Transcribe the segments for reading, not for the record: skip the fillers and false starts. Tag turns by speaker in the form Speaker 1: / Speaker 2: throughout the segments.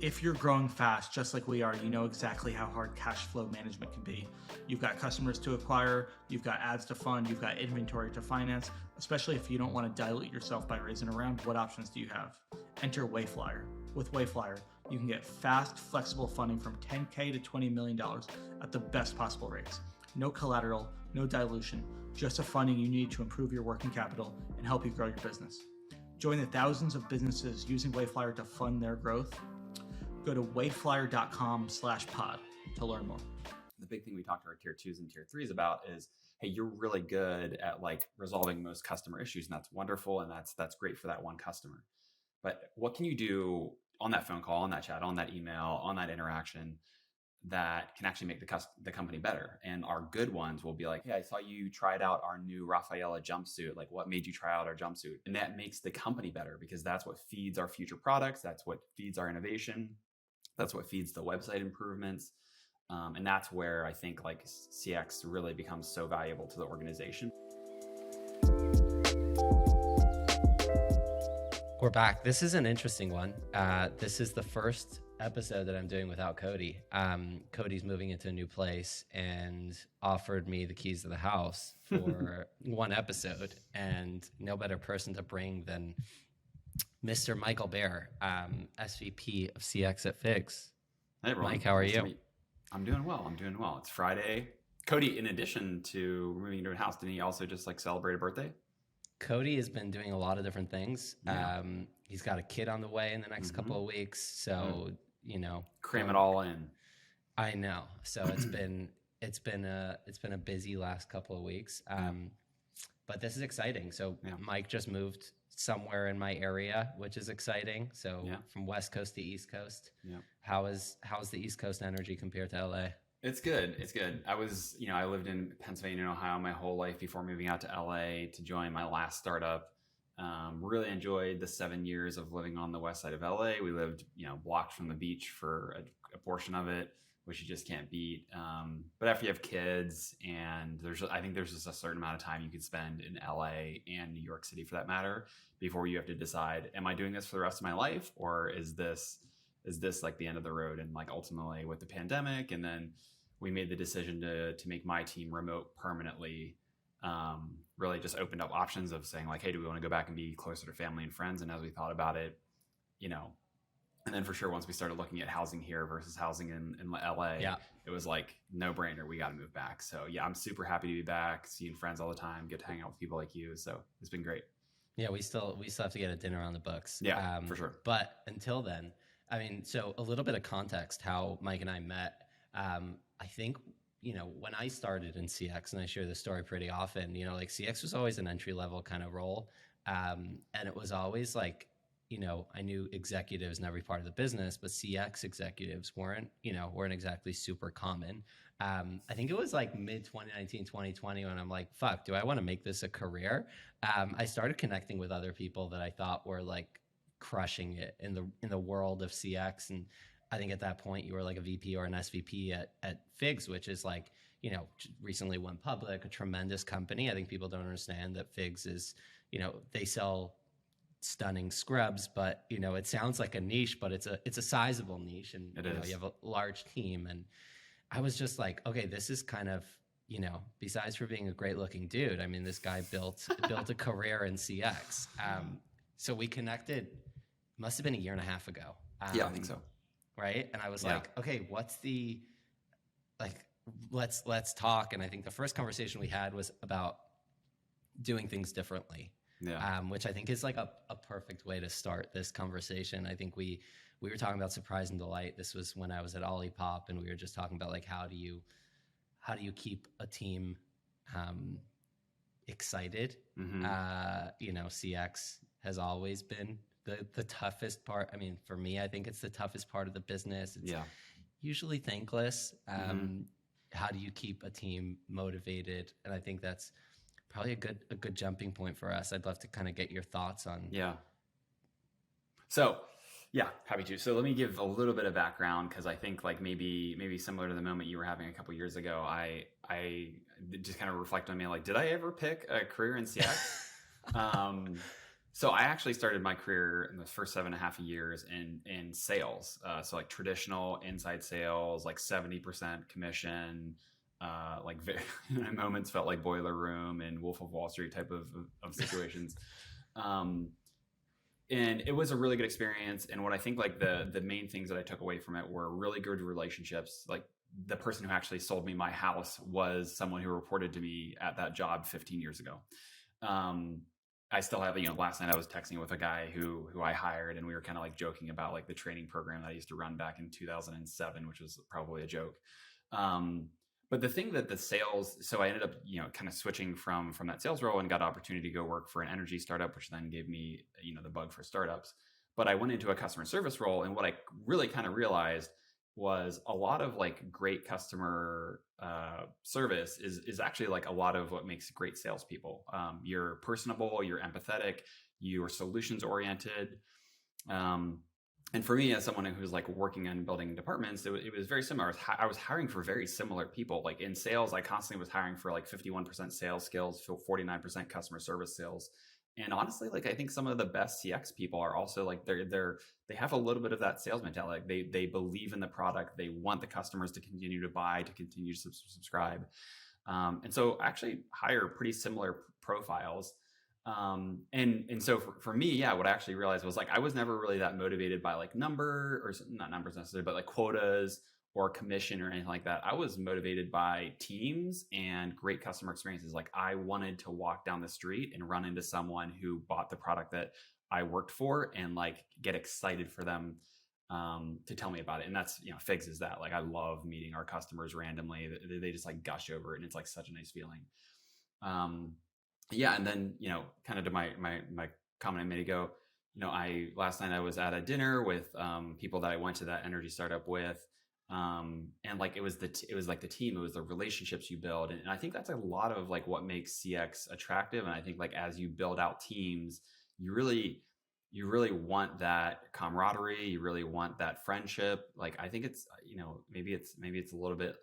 Speaker 1: If you're growing fast, just like we are, you know exactly how hard cash flow management can be. You've got customers to acquire, you've got ads to fund, you've got inventory to finance, especially if you don't want to dilute yourself by raising a round. What options do you have? Enter Wayflyer. With Wayflyer, you can get fast, flexible funding from $10K to $20 million at the best possible rates. No collateral, no dilution, just the funding you need to improve your working capital and help you grow your business. Join the thousands of businesses using Wayflyer to fund their growth. Go to wayflyer.com/pod to learn more.
Speaker 2: The big thing we talk to our tier 2s and tier 3s about is, hey, you're really good at like resolving most customer issues, and that's wonderful, and that's great for that one customer. But what can you do on that phone call, on that chat, on that email, on that interaction that can actually make the company better? And our good ones will be like, hey, I saw you tried out our new Rafaela jumpsuit. Like, what made you try out our jumpsuit? And that makes the company better, because that's what feeds our future products. That's what feeds our innovation. That's what feeds the website improvements. And that's where I think like CX really becomes so valuable to the organization.
Speaker 3: We're back. This is an interesting one. This is the first episode that I'm doing without Cody. Cody's moving into a new place and offered me the keys to the house for one episode, and no better person to bring than Mr. Michael Bair, SVP of CX at Figs.
Speaker 2: Hey, everyone.
Speaker 3: Mike, how are you?
Speaker 2: I'm doing well. It's Friday. Cody, in addition to moving into a house, didn't he also just like celebrate a birthday?
Speaker 3: Cody has been doing a lot of different things.
Speaker 2: Yeah.
Speaker 3: He's got a kid on the way in the next couple of weeks. So, you know,
Speaker 2: cram it all in.
Speaker 3: I know. So it's been a busy last couple of weeks. But this is exciting. So Mike just moved somewhere in my area, which is exciting. So from West Coast to East Coast.
Speaker 2: Yeah.
Speaker 3: How's the East Coast energy compared to LA?
Speaker 2: It's good. I lived in Pennsylvania and Ohio my whole life before moving out to LA to join my last startup. Really enjoyed the 7 years of living on the west side of LA. We lived, blocked from the beach for a portion of it, which you just can't beat. But after you have kids, and I think there's just a certain amount of time you could spend in LA and New York City for that matter, before you have to decide, am I doing this for the rest of my life, or is this like the end of the road? And like ultimately with the pandemic, and then we made the decision to make my team remote permanently. Really just opened up options of saying like, hey, do we want to go back and be closer to family and friends? And as we thought about it, and then for sure, once we started looking at housing here versus housing in LA, it was like no brainer. We got to move back. So I'm super happy to be back, seeing friends all the time, get to hang out with people like you. So it's been great.
Speaker 3: Yeah, we still have to get a dinner on the books.
Speaker 2: Yeah, for sure.
Speaker 3: But until then, so a little bit of context how Mike and I met. I think, when I started in CX, and I share this story pretty often, like CX was always an entry level kind of role. And it was always like, I knew executives in every part of the business, but CX executives weren't exactly super common. I think it was like mid 2019, 2020 when I'm like, fuck, do I want to make this a career? I started connecting with other people that I thought were like crushing it in the world of CX. And I think at that point you were like a VP or an SVP at Figs, which is like, recently went public, a tremendous company. I think people don't understand that Figs is, they sell stunning scrubs, but it sounds like a niche, but it's a sizable niche, and you have a large team. And I was just like, okay, this is kind of, besides for being a great looking dude, this guy built a career in CX. So we connected, must have been a year and a half ago.
Speaker 2: I think so.
Speaker 3: Right. And I was like, okay, what's the, like, let's talk. And I think the first conversation we had was about doing things differently. Which I think is like a perfect way to start this conversation. I think we were talking about surprise and delight. This was when I was at Olipop, and we were just talking about like, how do you keep a team excited? CX has always been the toughest part. For me, I think it's the toughest part of the business. It's usually thankless. How do you keep a team motivated? And I think that's probably a good jumping point for us. I'd love to kind of get your thoughts on.
Speaker 2: So happy to. So let me give a little bit of background, because I think like maybe similar to the moment you were having a couple years ago, I just kind of reflect on me like, did I ever pick a career in CX? So I actually started my career in the first 7.5 years in sales. So like traditional inside sales, like 70% commission, like very, in moments felt like Boiler Room and Wolf of Wall Street type of situations. Um, and it was a really good experience. And what I think like the main things that I took away from it were really good relationships. Like the person who actually sold me my house was someone who reported to me at that job 15 years ago. I still have, last night I was texting with a guy who I hired, and we were kind of like joking about like the training program that I used to run back in 2007, which was probably a joke. But the thing that the sales, so I ended up, kind of switching from that sales role and got an opportunity to go work for an energy startup, which then gave me, the bug for startups. But I went into a customer service role, and what I really kind of realized was a lot of like great customer service is actually like a lot of what makes great salespeople. You're personable, you're empathetic, you're solutions oriented. And for me, as someone who's like working on building departments, it was very similar. I was hiring for very similar people. Like in sales, I constantly was hiring for like 51% sales skills, 49% customer service skills. And honestly, like I think some of the best CX people are also like they have a little bit of that sales mentality. Like they believe in the product. They want the customers to continue to buy, to continue to subscribe. And so actually hire pretty similar profiles. And so for me, yeah, what I actually realized was like I was never really that motivated by like number, or not numbers necessarily, but like quotas or commission or anything like that. I was motivated by teams and great customer experiences. Like I wanted to walk down the street and run into someone who bought the product that I worked for and like get excited for them to tell me about it. And that's, Figs is that. Like I love meeting our customers randomly. They just like gush over it, and it's like such a nice feeling. Yeah, and then kind of to my comment a minute ago, last night I was at a dinner with people that I went to that energy startup with, and like it was like the team, it was the relationships you build, and I think that's a lot of like what makes CX attractive. And I think like as you build out teams, you really want that camaraderie, you really want that friendship. Like I think it's maybe it's a little bit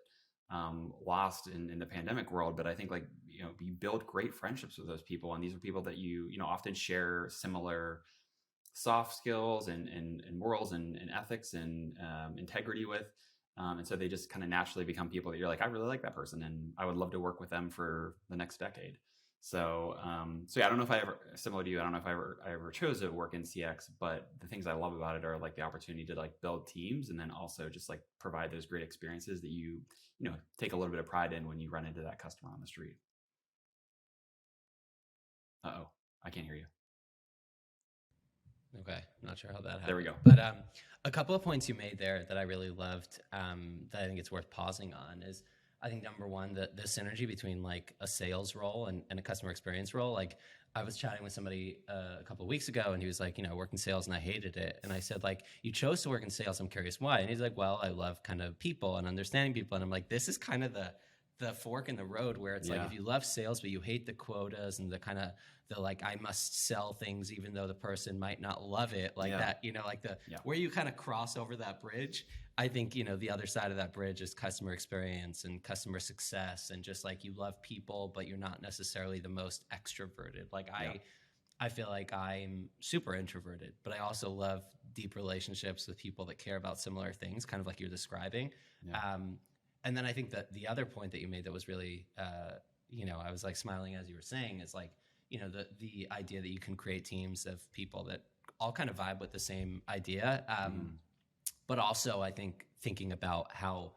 Speaker 2: lost in the pandemic world, but I think like you build great friendships with those people, and these are people that you often share similar soft skills and morals and ethics and integrity with, and so they just kind of naturally become people that you're like, I really like that person, and I would love to work with them for the next decade. So yeah, I don't know if I ever, similar to you, I don't know if I ever chose to work in CX, but the things I love about it are like the opportunity to like build teams, and then also just like provide those great experiences that you take a little bit of pride in when you run into that customer on the street. Uh-oh, I can't hear you.
Speaker 3: Okay, I'm not sure how that happened.
Speaker 2: There we go.
Speaker 3: But a couple of points you made there that I really loved, that I think it's worth pausing on is, I think number one, the synergy between like a sales role and a customer experience role. Like I was chatting with somebody a couple of weeks ago, and he was like, I work in sales and I hated it. And I said, like, you chose to work in sales, I'm curious why. And he's like, well, I love kind of people and understanding people. And I'm like, this is kind of the fork in the road where it's like, if you love sales, but you hate the quotas and the kind of the like, I must sell things even though the person might not love it, like that, like where you kind of cross over that bridge. I think, the other side of that bridge is customer experience and customer success, and just like you love people, but you're not necessarily the most extroverted. Like I feel like I'm super introverted, but I also love deep relationships with people that care about similar things, kind of like you're describing. And then I think that the other point that you made that was really, I was like smiling as you were saying, is like, the idea that you can create teams of people that all kind of vibe with the same idea. But also I think thinking about how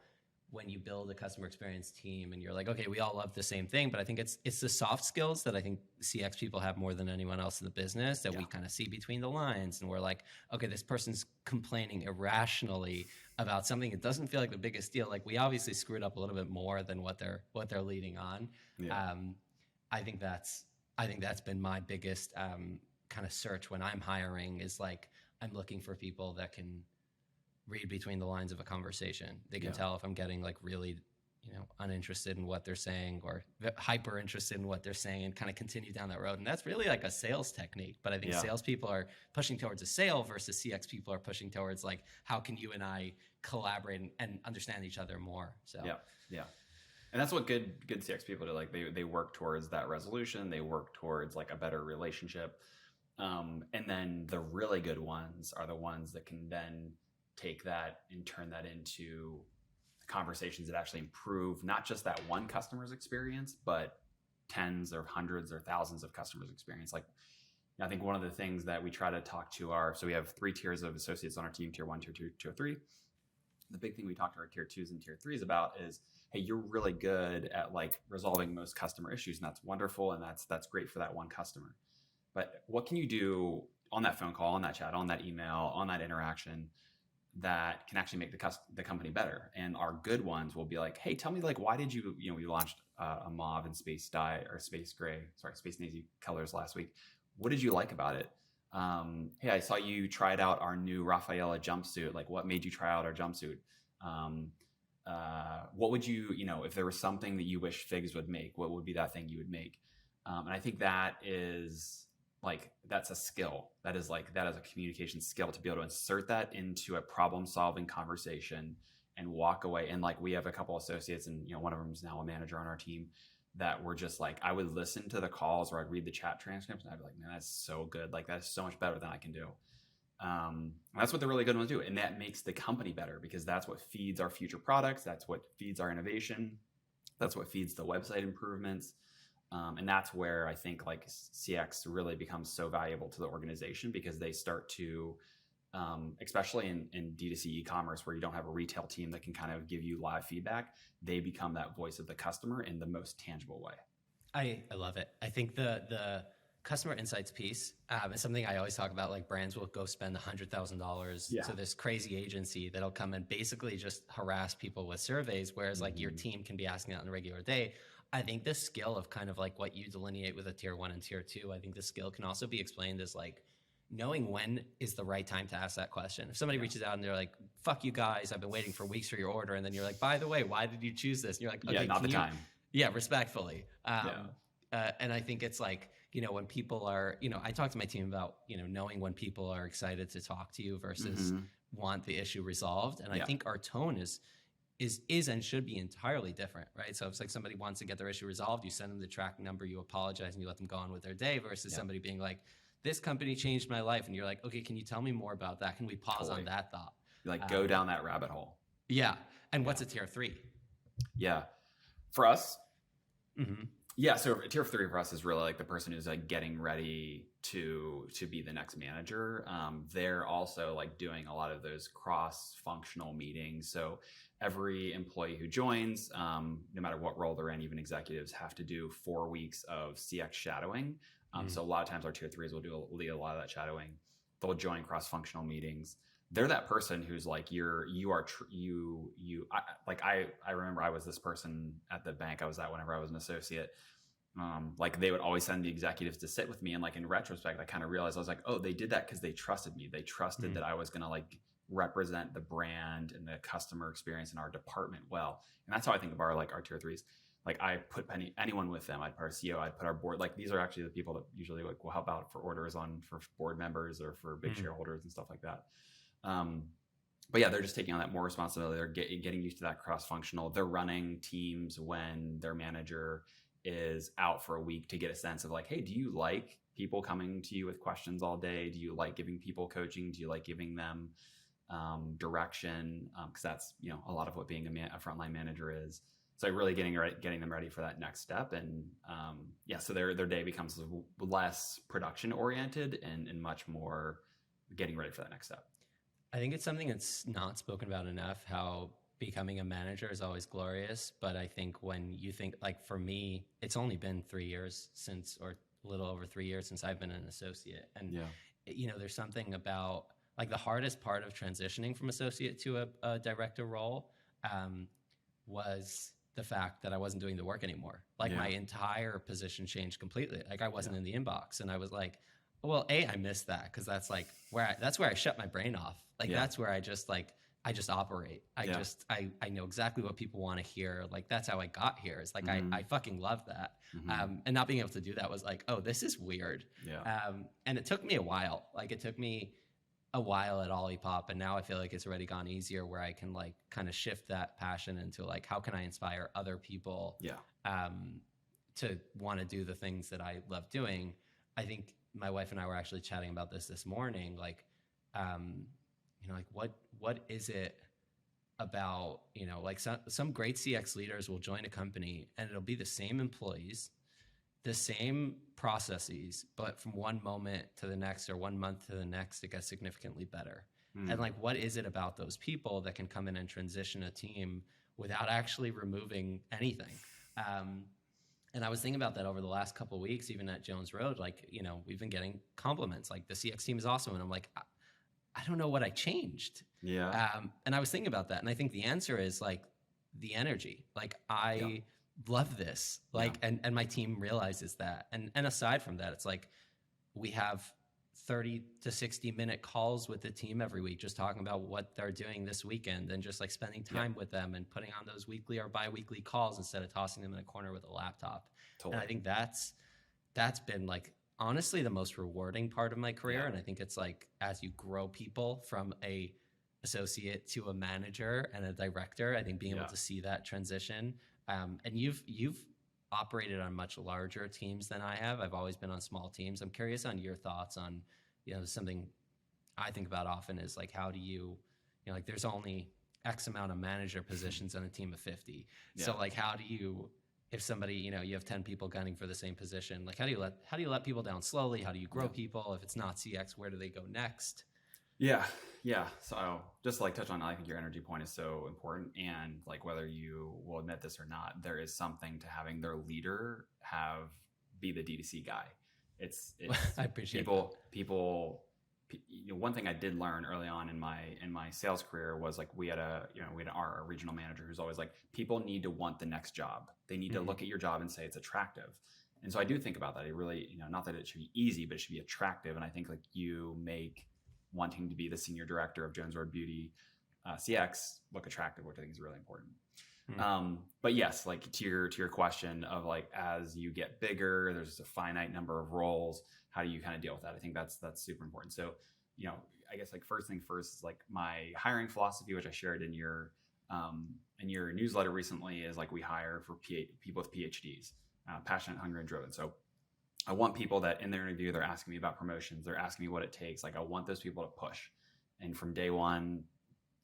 Speaker 3: when you build a customer experience team and you're like, okay, we all love the same thing, but I think it's the soft skills that I think CX people have more than anyone else in the business that we kind of see between the lines. And we're like, okay, this person's complaining irrationally about something that doesn't feel like the biggest deal. Like we obviously screwed up a little bit more than what they're leading on. I think that's been my biggest kind of search when I'm hiring, is like, I'm looking for people that can read between the lines of a conversation. They can tell if I'm getting like really, uninterested in what they're saying, or hyper interested in what they're saying, and kind of continue down that road. And that's really like a sales technique. But I think salespeople are pushing towards a sale, versus CX people are pushing towards like, how can you and I collaborate and understand each other more? So
Speaker 2: and that's what good CX people do. Like they work towards that resolution. They work towards like a better relationship. And then the really good ones are the ones that can then take that and turn that into conversations that actually improve not just that one customer's experience, but tens or hundreds or thousands of customers' experience. Like, I think one of the things that we try to talk to so we have 3 tiers of associates on our team: tier 1, tier 2, tier 3. The big thing we talk to our tier 2s and tier 3s about is, hey, you're really good at like resolving most customer issues, and that's wonderful, and that's great for that one customer. But what can you do on that phone call, on that chat, on that email, on that interaction that can actually make the company better? And our good ones will be like, hey, tell me, like, why did we launched a mauve and space navy colors last week. What did you like about it? Hey, I saw you tried out our new Rafaela jumpsuit. Like, what made you try out our jumpsuit? What would you, if there was something that you wish Figs would make, what would be that thing you would make? And I think that is that's a skill. That is a communication skill, to be able to insert that into a problem solving conversation and walk away. And like, we have a couple associates, and one of them is now a manager on our team, that were just like, I would listen to the calls or I'd read the chat transcripts and I'd be like, man, that's so good. Like, that's so much better than I can do. That's what the really good ones do. And that makes the company better, because that's what feeds our future products. That's what feeds our innovation. That's what feeds the website improvements. And that's where I think like CX really becomes so valuable to the organization, because they start to, especially in D2C e-commerce, where you don't have a retail team that can kind of give you live feedback, they become that voice of the customer in the most tangible way.
Speaker 3: I love it. I think the customer insights piece is something I always talk about. Like, brands will go spend $100,000 to this crazy agency that'll come and basically just harass people with surveys, whereas like your team can be asking that on a regular day. I think the skill of kind of like what you delineate with a tier 1 and tier 2, I think the skill can also be explained as like knowing when is the right time to ask that question. If somebody reaches out and they're like, fuck you guys, I've been waiting for weeks for your order. And then you're like, by the way, why did you choose this? And you're like, okay,
Speaker 2: not the time.
Speaker 3: Yeah, respectfully. And I think it's like, when people are, I talk to my team about, knowing when people are excited to talk to you versus want the issue resolved. And I think our tone is and should be entirely different, right? So if it's like somebody wants to get their issue resolved, you send them the tracking number, you apologize, and you let them go on with their day, versus somebody being like, this company changed my life. And you're like, okay, can you tell me more about that? Can we pause on that thought?
Speaker 2: Like, go down that rabbit hole.
Speaker 3: Yeah. And what's a tier 3?
Speaker 2: Yeah. For us, so tier 3 for us is really like the person who's like getting ready to be the next manager. They're also like doing a lot of those cross-functional meetings. So every employee who joins, no matter what role they're in, even executives, have to do 4 weeks of CX shadowing. So a lot of times our tier 3s will lead a lot of that shadowing. They'll join cross-functional meetings. They're that person who's like, I remember I was this person at the bank I was at whenever I was an associate. Like, they would always send the executives to sit with me. And like, in retrospect, I kind of realized, I was like, oh, they did that because they trusted me. They trusted that I was going to like represent the brand and the customer experience in our department well. And that's how I think of our tier 3s. Like, I put anyone with them. I'd put our CEO, I'd put our board. Like, these are actually the people that usually like will help out for orders for board members or for big shareholders and stuff like that. But yeah, they're just taking on that more responsibility. They're getting used to that cross-functional. They're running teams when their manager is out for a week, to get a sense of like, hey, do you like people coming to you with questions all day? Do you like giving people coaching? Do you like giving them direction? Because that's a lot of what being a frontline manager is. So really getting them ready for that next step. And so their day becomes less production oriented and much more getting ready for that next step.
Speaker 3: I think it's something that's not spoken about enough, how becoming a manager is always glorious. But I think when you think, like, for me, it's only been 3 years or a little over 3 years since I've been an associate. And, there's something about like the hardest part of transitioning from associate to a director role was the fact that I wasn't doing the work anymore. Like, my entire position changed completely. Like, I wasn't in the inbox, and I was like, well, I missed that, because that's like that's where I shut my brain off. Like, that's where I just operate. I know exactly what people want to hear. Like, that's how I got here. It's like, I fucking love that. And not being able to do that was like, oh, this is weird. And it took me a while. Like, it took me a while at Olipop, and now I feel like it's already gone easier, where I can like kind of shift that passion into like, how can I inspire other people to want to do the things that I love doing. I think my wife and I were actually chatting about this morning. Like, like what is it about, like some great CX leaders will join a company and it'll be the same employees, the same processes, but from one moment to the next or 1 month to the next, it gets significantly better. And like, what is it about those people that can come in and transition a team without actually removing anything? And I was thinking about that over the last couple of weeks, even at Jones Road. Like, we've been getting compliments like the CX team is awesome. And I'm like, I don't know what I changed.
Speaker 2: Yeah.
Speaker 3: And I was thinking about that. And I think the answer is like the energy. Like, I love this. Like, and my team realizes that. And aside from that, it's like we have 30 to 60-minute calls with the team every week, just talking about what they're doing this weekend and just like spending time with them and putting on those weekly or bi-weekly calls instead of tossing them in a corner with a laptop. Totally. And I think that's been like, honestly, the most rewarding part of my career. And I think it's like, as you grow people from a associate to a manager and a director, I think being able to see that transition, and you've operated on much larger teams than I have. I've always been on small teams. I'm curious on your thoughts on, something I think about often is like, how do you, like there's only X amount of manager positions on a team of 50. So like, how do you, if somebody, you have 10 people gunning for the same position, like how do you let people down slowly? How do you grow people? If it's not CX, where do they go next?
Speaker 2: Yeah. So just like touch on, I think your energy point is so important. And like, whether you will admit this or not, there is something to having their leader be the D2C guy. It's
Speaker 3: I appreciate
Speaker 2: people. One thing I did learn early on in my sales career was like, we had our regional manager who's always like, people need to want the next job. They need to look at your job and say it's attractive. And so I do think about that. It really, not that it should be easy, but it should be attractive. And I think like you make wanting to be the senior director of Jones Road Beauty CX look attractive, which I think is really important. But yes, like to your question of like, as you get bigger, there's a finite number of roles. How do you kind of deal with that? I think that's super important. So, I guess like first thing first is like my hiring philosophy, which I shared in your newsletter recently, is like we hire for people with PhDs, passionate, hungry, and driven. So I want people that in their interview, they're asking me about promotions. They're asking me what it takes. Like I want those people to push. And from day one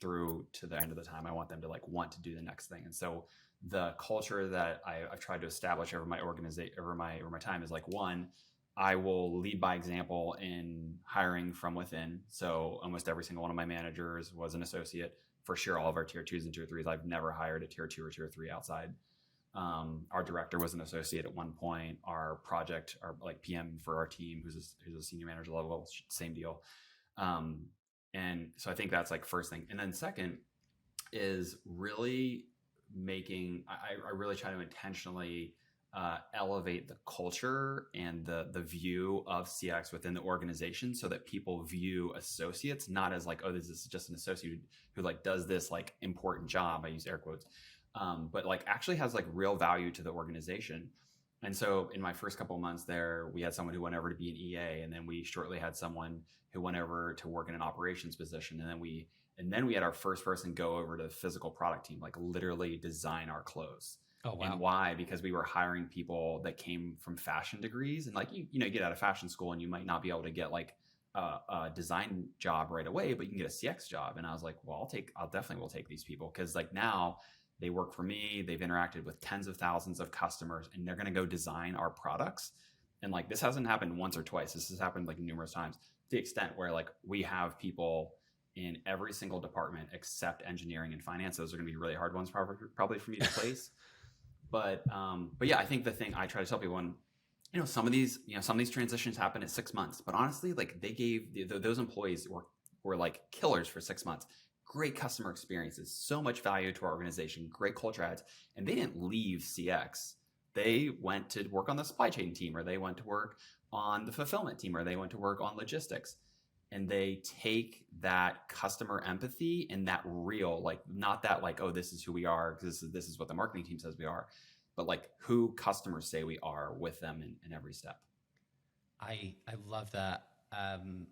Speaker 2: through to the end of the time, I want them to like want to do the next thing. And so the culture that I've tried to establish over my organization, over my time is like, one, I will lead by example in hiring from within. So almost every single one of my managers was an associate. For sure, all of our tier 2s and tier 3s, I've never hired a tier 2 or tier 3 outside. Our director was an associate at one point. Our like PM for our team, who's a senior manager level, same deal. And so I think that's like first thing. And then second is really I really try to intentionally elevate the culture and the view of CX within the organization, so that people view associates not as like, oh, this is just an associate who like does this like important job. I use air quotes. But like actually has like real value to the organization. And so in my first couple of months there, we had someone who went over to be an EA, and then we shortly had someone who went over to work in an operations position. And then we had our first person go over to the physical product team, like literally design our clothes. Oh, wow. And why? Because we were hiring people that came from fashion degrees, and like, you get out of fashion school and you might not be able to get like a design job right away, but you can get a CX job. And I was like, well, I'll definitely will take these people. Cause like now they work for me, they've interacted with tens of thousands of customers, and they're going to go design our products. And like, this hasn't happened once or twice. This has happened like numerous times, to the extent where like we have people in every single department except engineering and finance. Those are going to be really hard ones probably for me to place. But yeah, I think the thing I try to tell people, when, some of these transitions happen at 6 months, but honestly, like they gave those employees were like killers for 6 months. Great customer experiences, so much value to our organization, great culture adds, and they didn't leave CX. They went to work on the supply chain team, or they went to work on the fulfillment team, or they went to work on logistics. And they take that customer empathy and that real, like, not that like, oh, this is who we are, because this is what the marketing team says we are, but like who customers say we are with them in every step.
Speaker 3: I love that.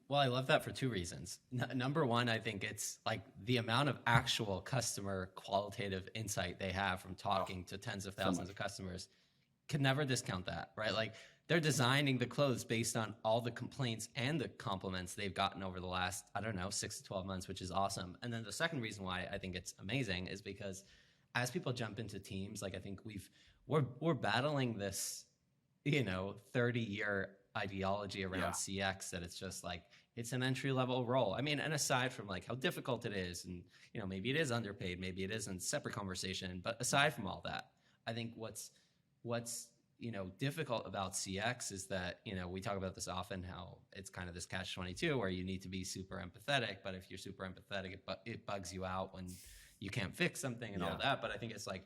Speaker 3: Well, I love that for two reasons. Number one, I think it's like the amount of actual customer qualitative insight they have from talking to tens of thousands of customers. Could never discount that, right? Like they're designing the clothes based on all the complaints and the compliments they've gotten over the last, I don't know, 6 to 12 months, which is awesome. And then the second reason why I think it's amazing is because as people jump into teams, like I think we're battling this, 30-year ideology around CX that it's just like, it's an entry level role. I mean, and aside from like how difficult it is, and maybe it is underpaid, maybe it isn't, separate conversation. But aside from all that, I think what's difficult about CX is that we talk about this often, how it's kind of this catch-22 where you need to be super empathetic, but if you're super empathetic, it bugs you out when you can't fix something and all that. But I think it's like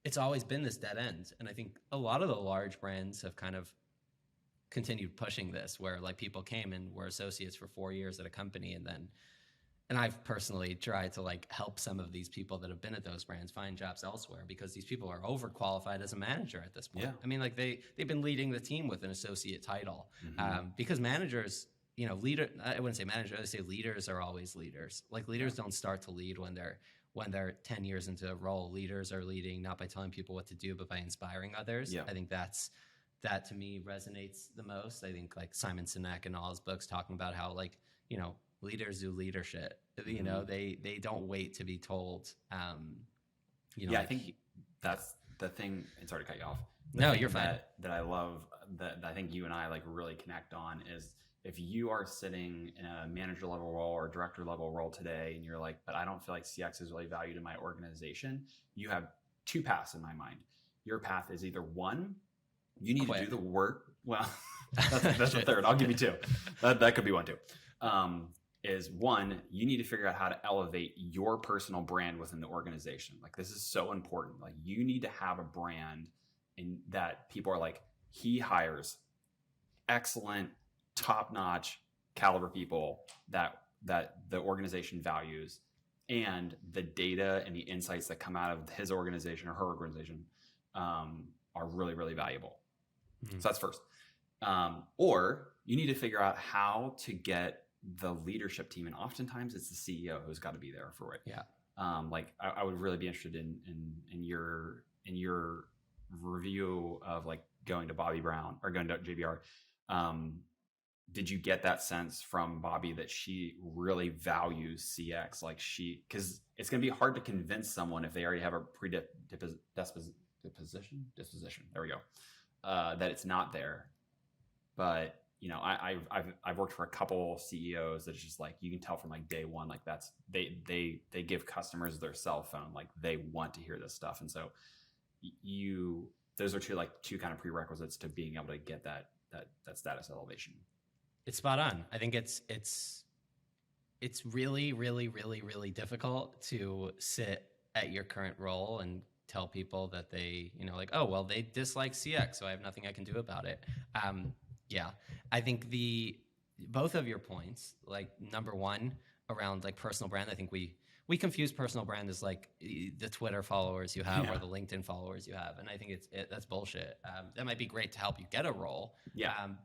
Speaker 3: it's always been this dead end, and I think a lot of the large brands have kind of continued pushing this, where like people came and were associates for 4 years at a company, and I've personally tried to like help some of these people that have been at those brands find jobs elsewhere, because these people are overqualified as a manager at this point. I mean, like they've been leading the team with an associate title, because managers, I wouldn't say manager, I say leaders are always leaders. Like leaders don't start to lead when they're 10 years into a role. Leaders are leading not by telling people what to do, but by inspiring others. I think that to me resonates the most. I think like Simon Sinek in all his books talking about how like, leaders do leadership. They don't wait to be told.
Speaker 2: I think that's the thing. And sorry to cut you off.
Speaker 3: No, you're fine.
Speaker 2: That I love, that I think you and I like really connect on, is if you are sitting in a manager level role or director level role today, and you're like, but I don't feel like CX is really valued in my organization, you have two paths in my mind. Your path is either one, you need to do the work. Well, that's the third. I'll give you two. That could be one too. Is one, you need to figure out how to elevate your personal brand within the organization. Like this is so important. Like you need to have a brand in that people are like, he hires excellent, top-notch caliber people that the organization values, and the data and the insights that come out of his organization or her organization are really, really valuable. So that's first. Or you need to figure out how to get the leadership team, and oftentimes it's the CEO who's got to be there for it. Like I would really be interested in your review of like going to Bobby Brown or going to JBR. Did you get that sense from Bobby that she really values CX? Like because it's going to be hard to convince someone if they already have a disposition. There we go. That it's not there. But I've worked for a couple CEOs that's just like, you can tell from like day one, like that's they give customers their cell phone, like they want to hear this stuff. And so those are two kind of prerequisites to being able to get that status elevation.
Speaker 3: It's spot on. I think it's really, really, really, really difficult to sit at your current role and tell people that they, like, oh, well, they dislike CX, so I have nothing I can do about it. I think both of your points, like number one around like personal brand, I think we confuse personal brand as like the Twitter followers you have or the LinkedIn followers you have. And I think that's bullshit. That might be great to help you get a role.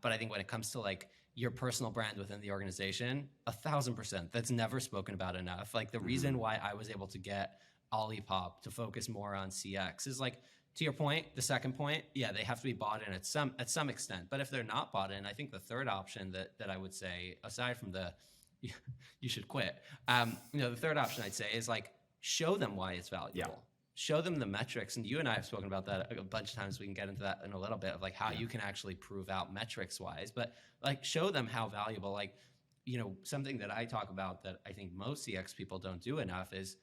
Speaker 3: But I think when it comes to like your personal brand within the organization, 1,000%, that's never spoken about enough. Like the reason why I was able to get Olipop to focus more on CX is like, to your point, the second point, they have to be bought in at some extent. But if they're not bought in, I think the third option that I would say, aside from you should quit, the third option I'd say is like, show them why it's valuable. Show them the metrics. And you and I have spoken about that a bunch of times. We can get into that in a little bit of like how you can actually prove out metrics wise, but like show them how valuable, like, something that I talk about that I think most CX people don't do enough is,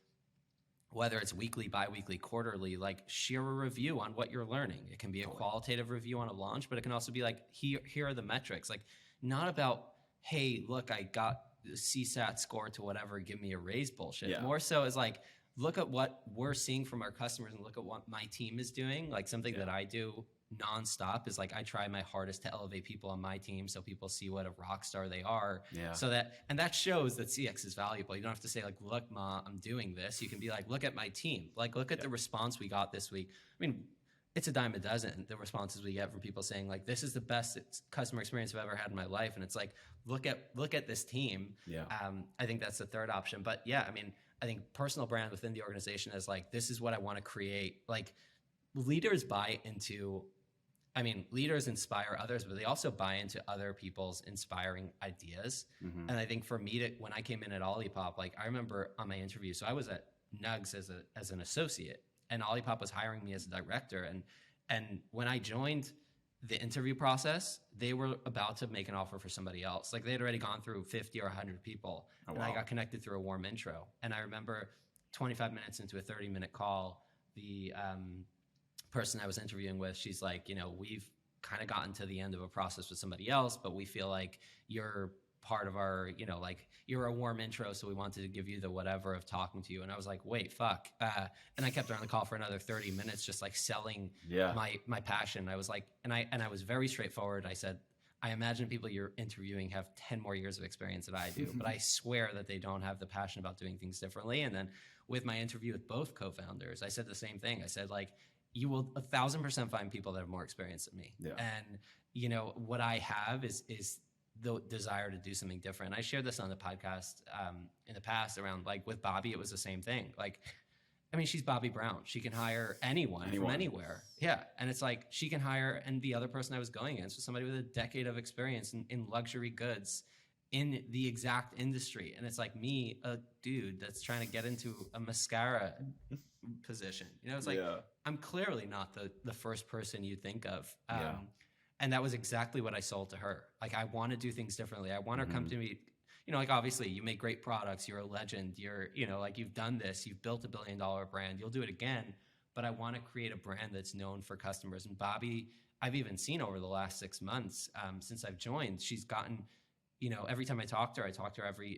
Speaker 3: whether it's weekly, bi-weekly, quarterly, like share a review on what you're learning. It can be a qualitative review on a launch, but it can also be like, here are the metrics. Like not about, hey, look, I got the CSAT score to whatever, give me a raise bullshit. More so is like, look at what we're seeing from our customers and look at what my team is doing. Like something that I do nonstop is like, I try my hardest to elevate people on my team so people see what a rock star they are. So that shows that CX is valuable. You don't have to say like, look, Ma, I'm doing this. You can be like, look at my team. Like, look at the response we got this week. I mean, it's a dime a dozen, the responses we get from people saying like, this is the best customer experience I've ever had in my life. And it's like, look at this team. I think that's the third option. But I think personal brand within the organization is like, this is what I want to create. Like leaders buy into I mean, leaders inspire others, but they also buy into other people's inspiring ideas.
Speaker 2: Mm-hmm.
Speaker 3: And I think for me, when I came in at Olipop, like I remember on my interview, so I was at Nugs as an associate, and Olipop was hiring me as a director. And when I joined the interview process, they were about to make an offer for somebody else. Like they had already gone through 50 or 100 people, and I got connected through a warm intro. And I remember 25 minutes into a 30-minute call, the person I was interviewing with, she's like, we've kind of gotten to the end of a process with somebody else, but we feel like you're part of our, like you're a warm intro, so we wanted to give you the whatever of talking to you. And I was like, wait, fuck. And I kept her on the call for another 30 minutes, just like selling my passion. I was like, and I was very straightforward. I said, I imagine people you're interviewing have 10 more years of experience than I do, but I swear that they don't have the passion about doing things differently. And then with my interview with both co-founders, I said the same thing. I said, like, you will 1,000% find people that have more experience than me.
Speaker 2: Yeah.
Speaker 3: And, what I have is the desire to do something different. I shared this on the podcast in the past around, like, with Bobby, it was the same thing. Like, I mean, she's Bobby Brown. She can hire anyone from anywhere. Yeah. And it's like, she can hire, and the other person I was going against was somebody with a decade of experience in luxury goods in the exact industry. And it's like me, a dude that's trying to get into a mascara position. It's like, I'm clearly not the first person you think of. And that was exactly what I sold to her. Like, I want to do things differently. I want her to come to me. Like, obviously you make great products. You're a legend. You're, like, you've done this. You've built $1 billion brand. You'll do it again. But I want to create a brand that's known for customers. And Bobby, I've even seen over the last 6 months since I've joined, she's gotten, every time I talk to her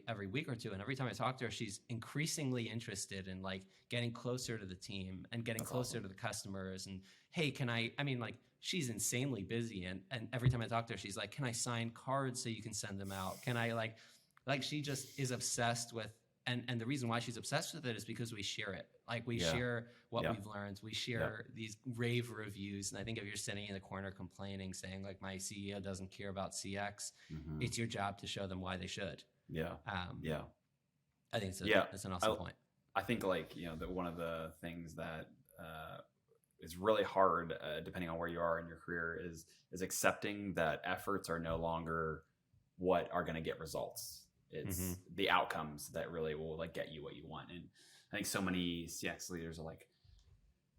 Speaker 3: every week or two. And every time I talk to her, she's increasingly interested in, like, getting closer to the team and getting closer to the customers. And, hey, like, she's insanely busy. And every time I talk to her, she's like, can I sign cards so you can send them out? Can I like she just is obsessed with, and the reason why she's obsessed with it is because we share it. Like, we share what we've learned. We share these rave reviews. And I think if you're sitting in the corner complaining, saying, like, my CEO doesn't care about CX, it's your job to show them why they should. I think it's an awesome point.
Speaker 2: I think, like, that one of the things that is really hard, depending on where you are in your career, is accepting that efforts are no longer what are going to get results. It's the outcomes that really will, like, get you what you want. And I think so many CX leaders are like,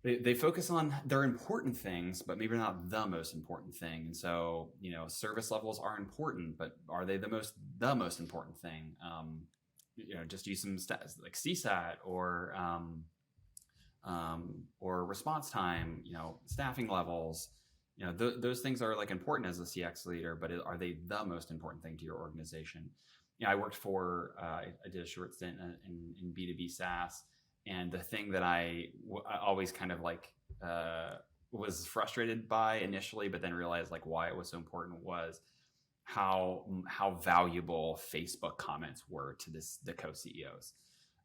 Speaker 2: they focus on their important things, but maybe not the most important thing. And so, service levels are important, but are they the most important thing? Just use some stats like CSAT or response time, staffing levels. Those things are, like, important as a CX leader, but are they the most important thing to your organization? I worked for, I did a short stint in B2B SaaS. And the thing that I always kind of, like, was frustrated by initially, but then realized, like, why it was so important was how valuable Facebook comments were to the co-CEOs.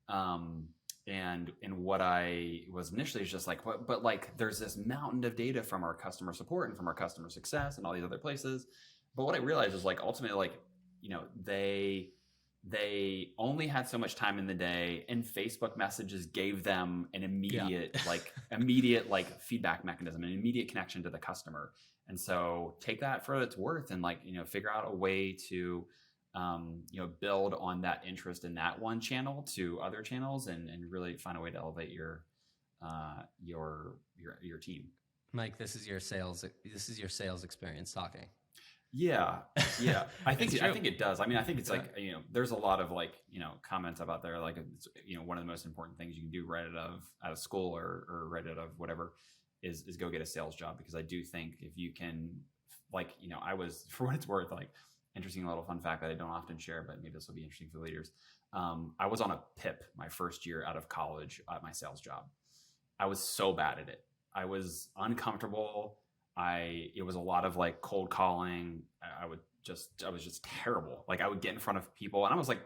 Speaker 2: And what I was initially just like, but like, there's this mountain of data from our customer support and from our customer success and all these other places. But what I realized is, like, ultimately, like, they only had so much time in the day, and Facebook messages gave them an immediate feedback mechanism, an immediate connection to the customer. And so take that for what it's worth, and, like, figure out a way to build on that interest in that one channel to other channels, and really find a way to elevate your team.
Speaker 3: Mike, this is your sales experience talking.
Speaker 2: Yeah. I think it does. I mean, I think it's like, there's a lot of, like, comments about there, like, it's, one of the most important things you can do right out of school or right out of whatever is go get a sales job. Because I do think if you can, like, I was, for what it's worth, like, interesting little fun fact that I don't often share, but maybe this will be interesting for leaders. I was on a PIP my first year out of college at my sales job. I was so bad at it. I was uncomfortable. It was a lot of, like, cold calling. I was just terrible. Like, I would get in front of people, and I was like,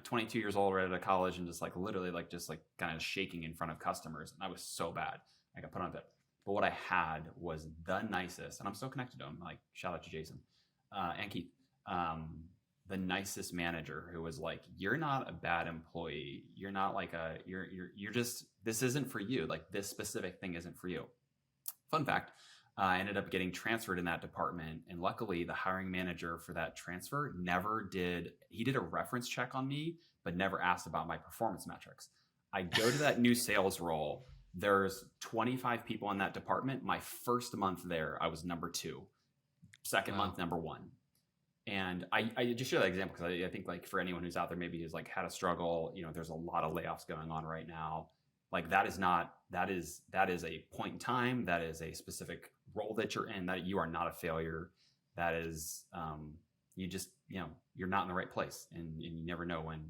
Speaker 2: 22 years old right out of college, and just, like, literally, like, just, like, kind of shaking in front of customers. And I was so bad. I got put on it. But what I had was the nicest, and I'm still connected to him. Like, shout out to Jason and Keith, the nicest manager, who was like, you're not a bad employee. You're not like you're just, this isn't for you. Like, this specific thing isn't for you. Fun fact. I ended up getting transferred in that department. And luckily, the hiring manager for that transfer he did a reference check on me, but never asked about my performance metrics. I go to that new sales role. There's 25 people in that department. My first month there, I was number 2. Second month, number 1. And I just share that example because I think like for anyone who's out there, maybe who's like had a struggle, there's a lot of layoffs going on right now. Like that is a point in time. That is a specific role that you're in, that you are not a failure. That is, you just, you're not in the right place, and you never know when,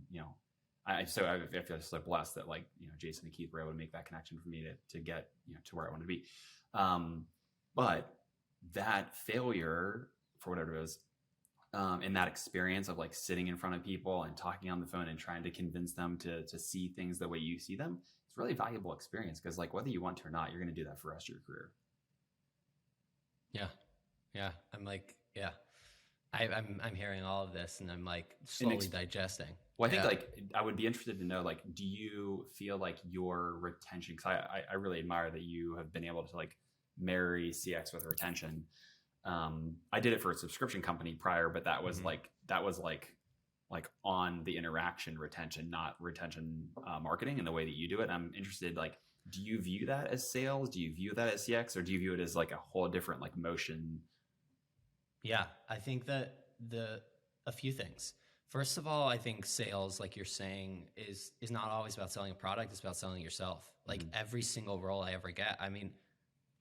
Speaker 2: I feel so blessed that like, Jason and Keith were able to make that connection for me to get, to where I want to be. But that failure, for whatever it is, and that experience of like sitting in front of people and talking on the phone and trying to convince them to see things the way you see them, it's a really valuable experience, because like whether you want to or not, you're going to do that for the rest of your career.
Speaker 3: Yeah. I'm like, yeah. I'm hearing all of this, and I'm like slowly digesting.
Speaker 2: Well, I think like I would be interested to know, like, do you feel like your retention? Because I really admire that you have been able to like marry CX with retention. I did it for a subscription company prior, but that was like on the interaction retention, not retention marketing, and the way that you do it. I'm interested, like, do you view that as sales? Do you view that as CX, or do you view it as like a whole different like motion?
Speaker 3: Yeah, I think that a few things. First of all, I think sales, like you're saying, is not always about selling a product. It's about selling yourself. Like every single role I ever get, I mean,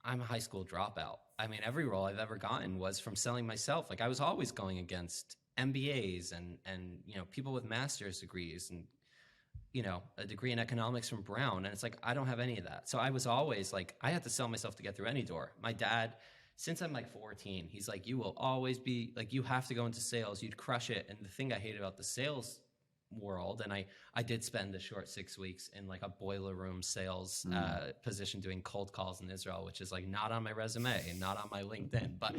Speaker 3: I'm a high school dropout. I mean, every role I've ever gotten was from selling myself. Like I was always going against MBAs and people with master's degrees and a degree in economics from Brown. And it's like, I don't have any of that. So I was always like, I had to sell myself to get through any door. My dad, since I'm like 14, he's like, you will always be like, you have to go into sales. You'd crush it. And the thing I hate about the sales world, and I did spend a short 6 weeks in like a boiler room sales position doing cold calls in Israel, which is like not on my resume and not on my LinkedIn. But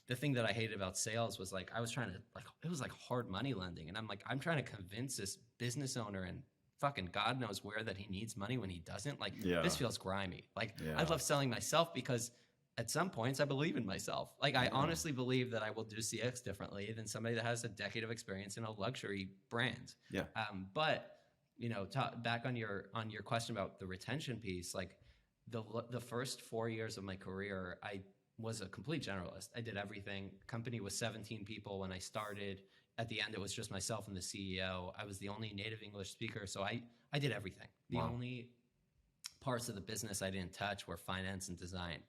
Speaker 3: the thing that I hated about sales was like, I was trying to like, it was like hard money lending. And I'm like, I'm trying to convince this business owner, and fucking God knows where, that he needs money when he doesn't. Like this feels grimy. Like I love selling myself because at some points I believe in myself. Like I honestly believe that I will do CX differently than somebody that has a decade of experience in a luxury brand.
Speaker 2: Yeah.
Speaker 3: But back on your question about the retention piece, like the first 4 years of my career, I was a complete generalist. I did everything. Company was 17 people when I started. At the end, it was just myself and the CEO. I was the only native English speaker, so I did everything. The only parts of the business I didn't touch were finance and design.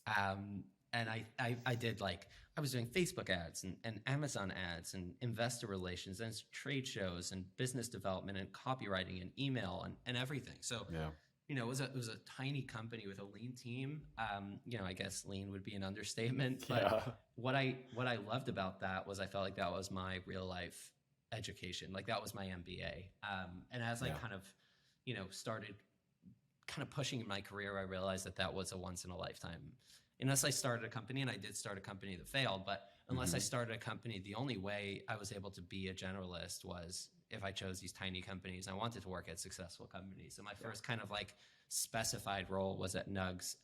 Speaker 3: And I did like, I was doing Facebook ads and Amazon ads and investor relations and trade shows and business development and copywriting and email and everything. So, it was a tiny company with a lean team. I guess lean would be an understatement, but what I loved about that was I felt like that was my real life education. Like that was my MBA. And as I kind of, started kind of pushing in my career, I realized that was a once in a lifetime. Unless I started a company, and I did start a company that failed, but unless I started a company, the only way I was able to be a generalist was if I chose these tiny companies. I wanted to work at successful companies. So my first kind of like specified role was at Nugs.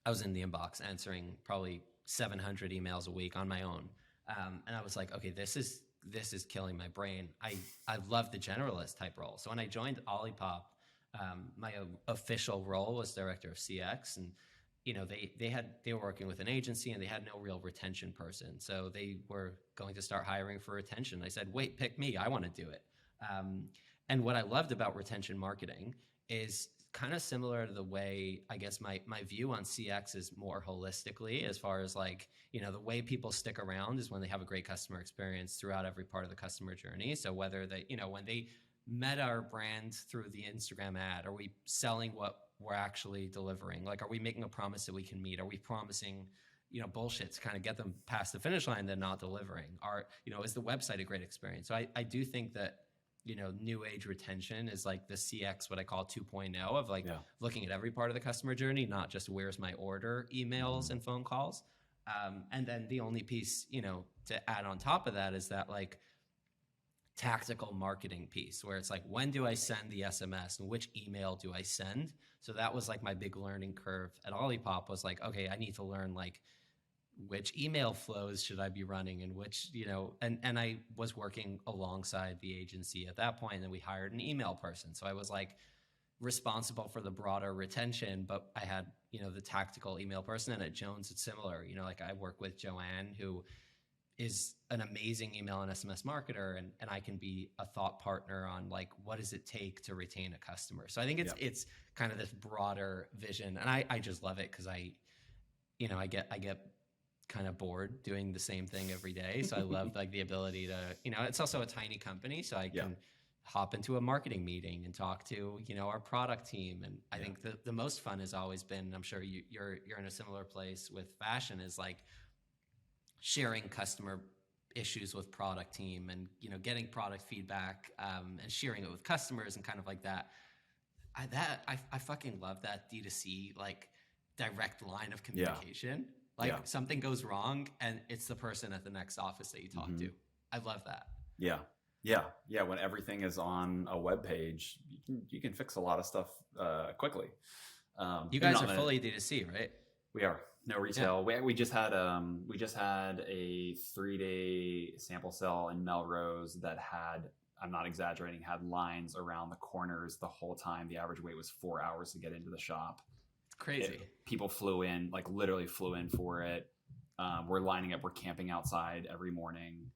Speaker 3: I was in the inbox answering probably 700 emails a week on my own. And I was like, okay, this is killing my brain. I love the generalist type role. So when I joined Olipop, my official role was director of CX, and they were working with an agency and they had no real retention person. So they were going to start hiring for retention. I said, wait, pick me. I want to do it. And what I loved about retention marketing is kind of similar to the way, I guess, my view on CX is more holistically, as far as like, the way people stick around is when they have a great customer experience throughout every part of the customer journey. So whether they, when they met our brand through the Instagram ad, are we selling what we're actually delivering? Like, are we making a promise that we can meet? Are we promising, bullshit to kind of get them past the finish line, then not delivering? Is the website a great experience? So I do think that, new age retention is like the CX, what I call 2.0 of like looking at every part of the customer journey, not just where's my order emails and phone calls. And then the only piece, to add on top of that is that like, tactical marketing piece where it's like, when do I send the SMS and which email do I send? So that was like my big learning curve at Olipop, was like, okay, I need to learn like which email flows should I be running, and which, and I was working alongside the agency at that point, and then we hired an email person. So I was like responsible for the broader retention, but I had, the tactical email person. And at Jones, it's similar. Like I work with Joanne, who is an amazing email and SMS marketer, and I can be a thought partner on like, what does it take to retain a customer? So I think it's kind of this broader vision, and I just love it because I get kind of bored doing the same thing every day. So I love like the ability to, it's also a tiny company, so I can hop into a marketing meeting and talk to, our product team. And I think the most fun has always been, I'm sure you're in a similar place with fashion, is like sharing customer issues with product team and, getting product feedback, and sharing it with customers and kind of like that. I fucking love that D2C, like direct line of communication. Like something goes wrong and it's the person at the next office that you talk to. I love that.
Speaker 2: Yeah. When everything is on a web page, you can fix a lot of stuff quickly.
Speaker 3: You guys are fully D2C, right?
Speaker 2: We are. No retail. Yeah. We just had a 3-day sample sale in Melrose that had, I'm not exaggerating, had lines around the corners the whole time. The average wait was 4 hours to get into the shop.
Speaker 3: Crazy.
Speaker 2: People flew in, like literally flew in for it. We're lining up. We're camping outside every morning.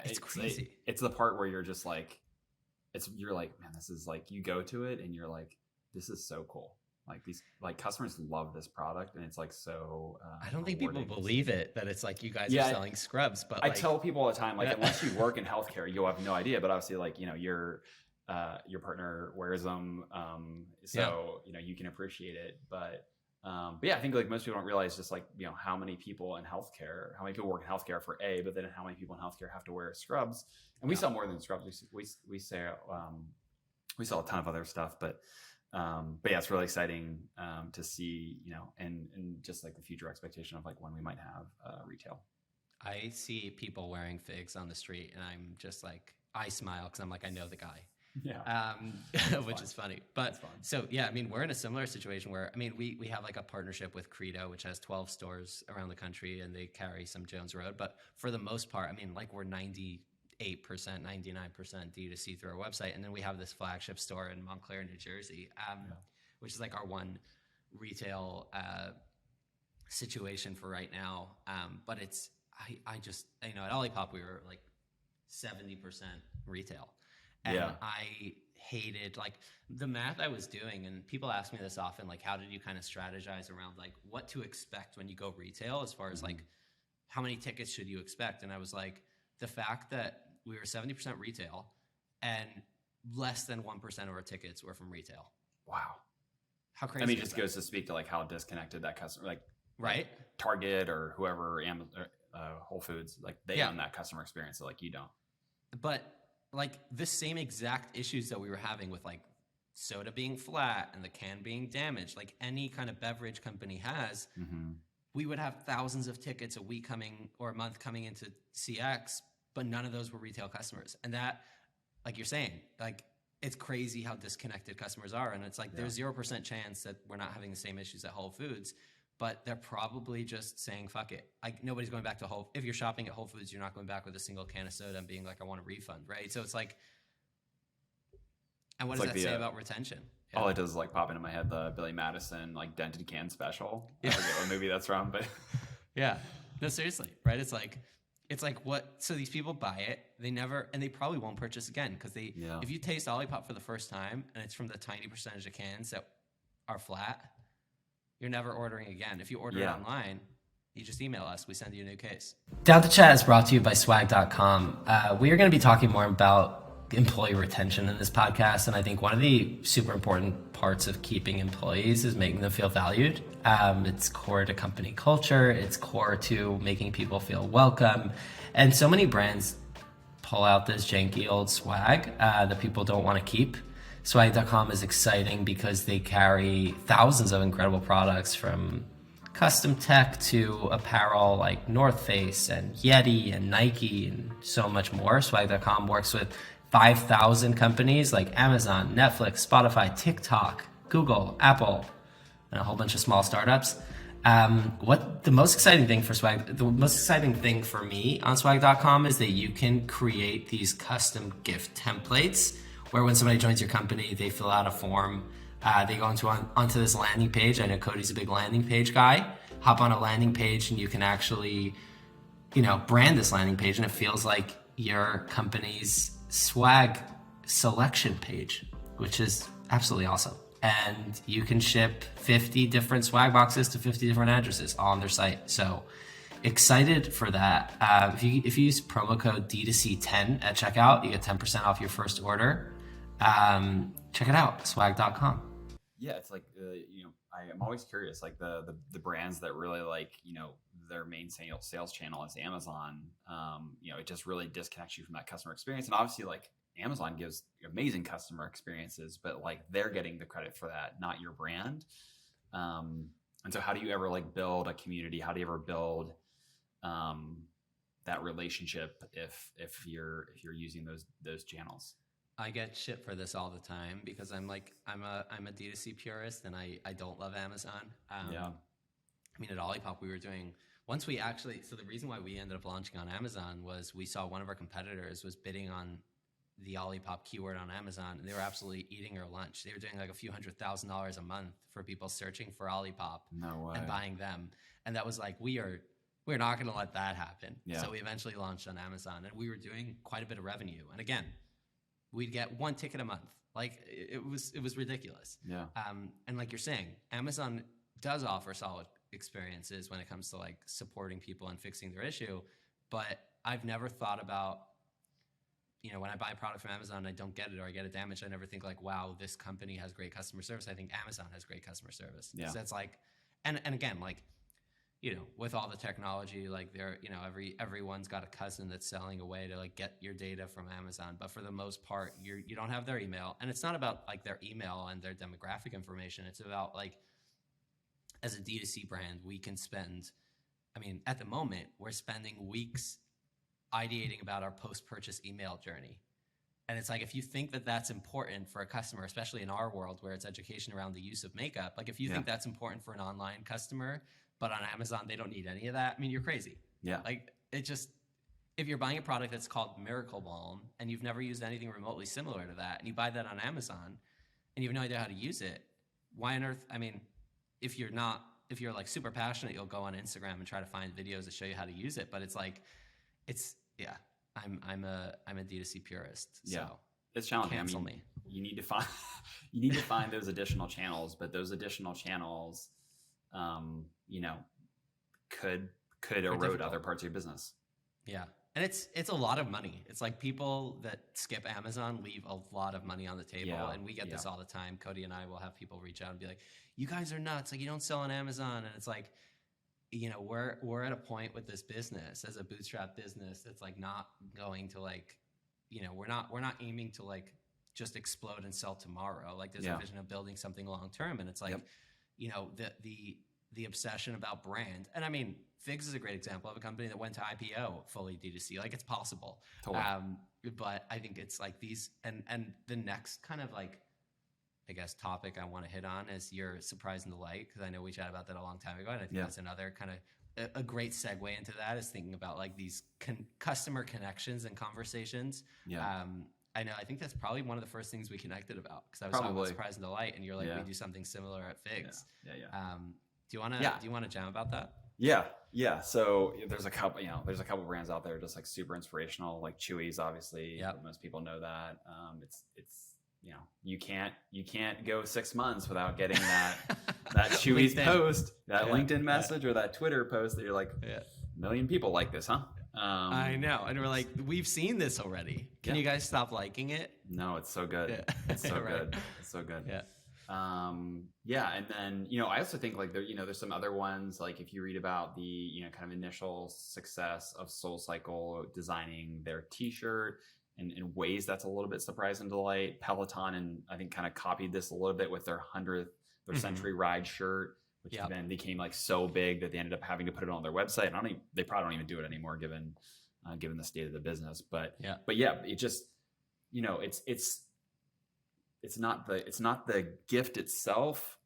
Speaker 3: It's crazy.
Speaker 2: It's the part where you're just like, you're like, man, this is like, you go to it and you're like, this is so cool. Like these, like customers love this product, and it's like so.
Speaker 3: I don't think people believe it, that it's like you guys are selling scrubs. But
Speaker 2: I tell people all the time, like unless you work in healthcare, you'll have no idea. But obviously, like your partner wears them, so you can appreciate it. But yeah, I think like most people don't realize just like how many people work in healthcare for but then how many people in healthcare have to wear scrubs. And we sell more than scrubs. We sell a ton of other stuff, but yeah, it's really exciting to see, and just like the future expectation of like when we might have retail.
Speaker 3: I see people wearing figs on the street, and I'm just like, I smile because I'm like, I know the guy.
Speaker 2: Yeah.
Speaker 3: Which is funny. But so, yeah, I mean, we're in a similar situation where, I mean, we have like a partnership with Credo, which has 12 stores around the country, and they carry some Jones Road. But for the most part, I mean, like we're 98%, 99% D2C through our website. And then we have this flagship store in Montclair, New Jersey, which is like our one retail situation for right now. But it's, I just, at Olipop, we were like 70% retail. And I hated like the math I was doing, and people ask me this often, like, how did you kind of strategize around like what to expect when you go retail, as far as like how many tickets should you expect? And I was like, the fact that we were 70% retail and less than 1% of our tickets were from retail.
Speaker 2: Wow.
Speaker 3: How crazy.
Speaker 2: I mean, it just goes to speak to like how disconnected that customer, like Target or whoever, Whole Foods, like they own that customer experience. So like you don't.
Speaker 3: But like the same exact issues that we were having with like soda being flat and the can being damaged, like any kind of beverage company has, we would have thousands of tickets a week or a month coming into CX, but none of those were retail customers. And that, like you're saying, like it's crazy how disconnected customers are. And it's like, there's 0% chance that we're not having the same issues at Whole Foods, but they're probably just saying, fuck it. Like nobody's going back to if you're shopping at Whole Foods, you're not going back with a single can of soda and being like, I want a refund, right? So it's like, and what does that say about retention?
Speaker 2: All it does is like pop into my head, the Billy Madison, like dented can special. I forget what movie that's from, but
Speaker 3: yeah, no, seriously. Right. It's like what, so these people buy it, and they probably won't purchase again. Cause if you taste Olipop for the first time and it's from the tiny percentage of cans that are flat, you're never ordering again. If you order it online, you just email us. We send you a new case. Down to Chat is brought to you by swag.com. We are going to be talking more about employee retention in this podcast. And I think one of the super important parts of keeping employees is making them feel valued. It's core to company culture. It's core to making people feel welcome. And so many brands pull out this janky old swag that people don't want to keep. Swag.com is exciting because they carry thousands of incredible products, from custom tech to apparel like North Face and Yeti and Nike and so much more. Swag.com works with 5,000 companies like Amazon, Netflix, Spotify, TikTok, Google, Apple, and a whole bunch of small startups. What the most exciting thing for Swag, the most exciting thing for me on swag.com is that you can create these custom gift templates where when somebody joins your company, they fill out a form, they go onto this landing page. I know Cody's a big landing page guy. Hop on a landing page and you can actually, brand this landing page, and it feels like your company's swag selection page, which is absolutely awesome. And you can ship 50 different swag boxes to 50 different addresses all on their site. So excited for that. If you use promo code D2C10 at checkout, you get 10% off your first order. Check it out, swag.com.
Speaker 2: Yeah, it's like, I'm always curious, like the brands that really their main sales channel is Amazon. It just really disconnects you from that customer experience. And obviously, like, Amazon gives amazing customer experiences, but like they're getting the credit for that, not your brand. And so how do you ever build a community? How do you ever build that relationship if you're using those channels?
Speaker 3: I get shit for this all the time because I'm a D2C purist and I don't love Amazon.
Speaker 2: Yeah.
Speaker 3: I mean, at Olipop, we were doing, so the reason why we ended up launching on Amazon was we saw one of our competitors was bidding on the Olipop keyword on Amazon, and they were absolutely eating our lunch. They were doing like a few $100,000 a month for people searching for Olipop and buying them. And that was like, we're not going to let that happen.
Speaker 2: Yeah.
Speaker 3: So we eventually launched on Amazon, and we were doing quite a bit of revenue. And again, we'd get one ticket a month. Like it was ridiculous.
Speaker 2: Yeah.
Speaker 3: And like you're saying, Amazon does offer solid experiences when it comes to like supporting people and fixing their issue. But I've never thought about, when I buy a product from Amazon and I don't get it or I get it damaged, I never think like, wow, this company has great customer service. I think Amazon has great customer service.
Speaker 2: Yeah.
Speaker 3: So that's like, and again, like, with all the technology, like everyone's got a cousin that's selling a way to like get your data from Amazon. But for the most part, you don't have their email, and it's not about like their email and their demographic information. It's about like, as a D2C brand, we can spend, at the moment, we're spending weeks ideating about our post-purchase email journey. And it's like, if you think that that's important for a customer, especially in our world where it's education around the use of makeup, like if you think that's important for an online customer, but on Amazon, they don't need any of that, you're crazy.
Speaker 2: Yeah.
Speaker 3: Like if you're buying a product that's called Miracle Balm and you've never used anything remotely similar to that, and you buy that on Amazon and you have no idea how to use it, why on earth, if you're like super passionate, you'll go on Instagram and try to find videos that show you how to use it. But it's like, I'm a D2C purist. So
Speaker 2: yeah, it's challenging.
Speaker 3: Cancel me.
Speaker 2: You need to find those additional channels, but those additional channels, could erode
Speaker 3: difficult.
Speaker 2: other parts of your business.
Speaker 3: Yeah. And it's a lot of money. It's like people that skip Amazon leave a lot of money on the table.
Speaker 2: Yeah.
Speaker 3: And we get this all the time. Cody and I will have people reach out and be like, you guys are nuts. Like, you don't sell on Amazon. And it's like, we're at a point with this business as a bootstrap business that's like not going to like, we're not aiming to like just explode and sell tomorrow. Like there's a vision of building something long term. And it's like, the obsession about brand. And Figs is a great example of a company that went to IPO fully D2C. Like it's possible.
Speaker 2: Totally.
Speaker 3: But I think it's like these, and the next kind of like, I guess, topic I want to hit on is your surprise and delight, because I know we chatted about that a long time ago, and I think that's another kind of a great segue into that, is thinking about like these customer connections and conversations.
Speaker 2: Yeah.
Speaker 3: I think that's probably one of the first things we connected about, because I was talking about surprise and delight, and you're like, we do something similar at Figs.
Speaker 2: Yeah.
Speaker 3: Do you want to jam about that?
Speaker 2: Yeah. So there's a couple brands out there just like super inspirational, like Chewy's, obviously.
Speaker 3: Yeah.
Speaker 2: Most people know that. It's you can't go 6 months without getting that Chewy's post, that LinkedIn message, or that Twitter post that you're like, a million people like this, huh?
Speaker 3: I know. And we're like, we've seen this already. Can you guys stop liking it?
Speaker 2: No, it's so good.
Speaker 3: Yeah.
Speaker 2: It's so
Speaker 3: Right.
Speaker 2: good. It's so good.
Speaker 3: Yeah.
Speaker 2: And then, I also think like there's some other ones, like if you read about the, kind of initial success of SoulCycle designing their t-shirt, and in ways that's a little bit surprise and delight. Peloton, and I think kind of copied this a little bit with their 100th Century Ride shirt, which then became like so big that they ended up having to put it on their website. They probably don't even do it anymore given the state of the business. But it just, it's not the gift itself.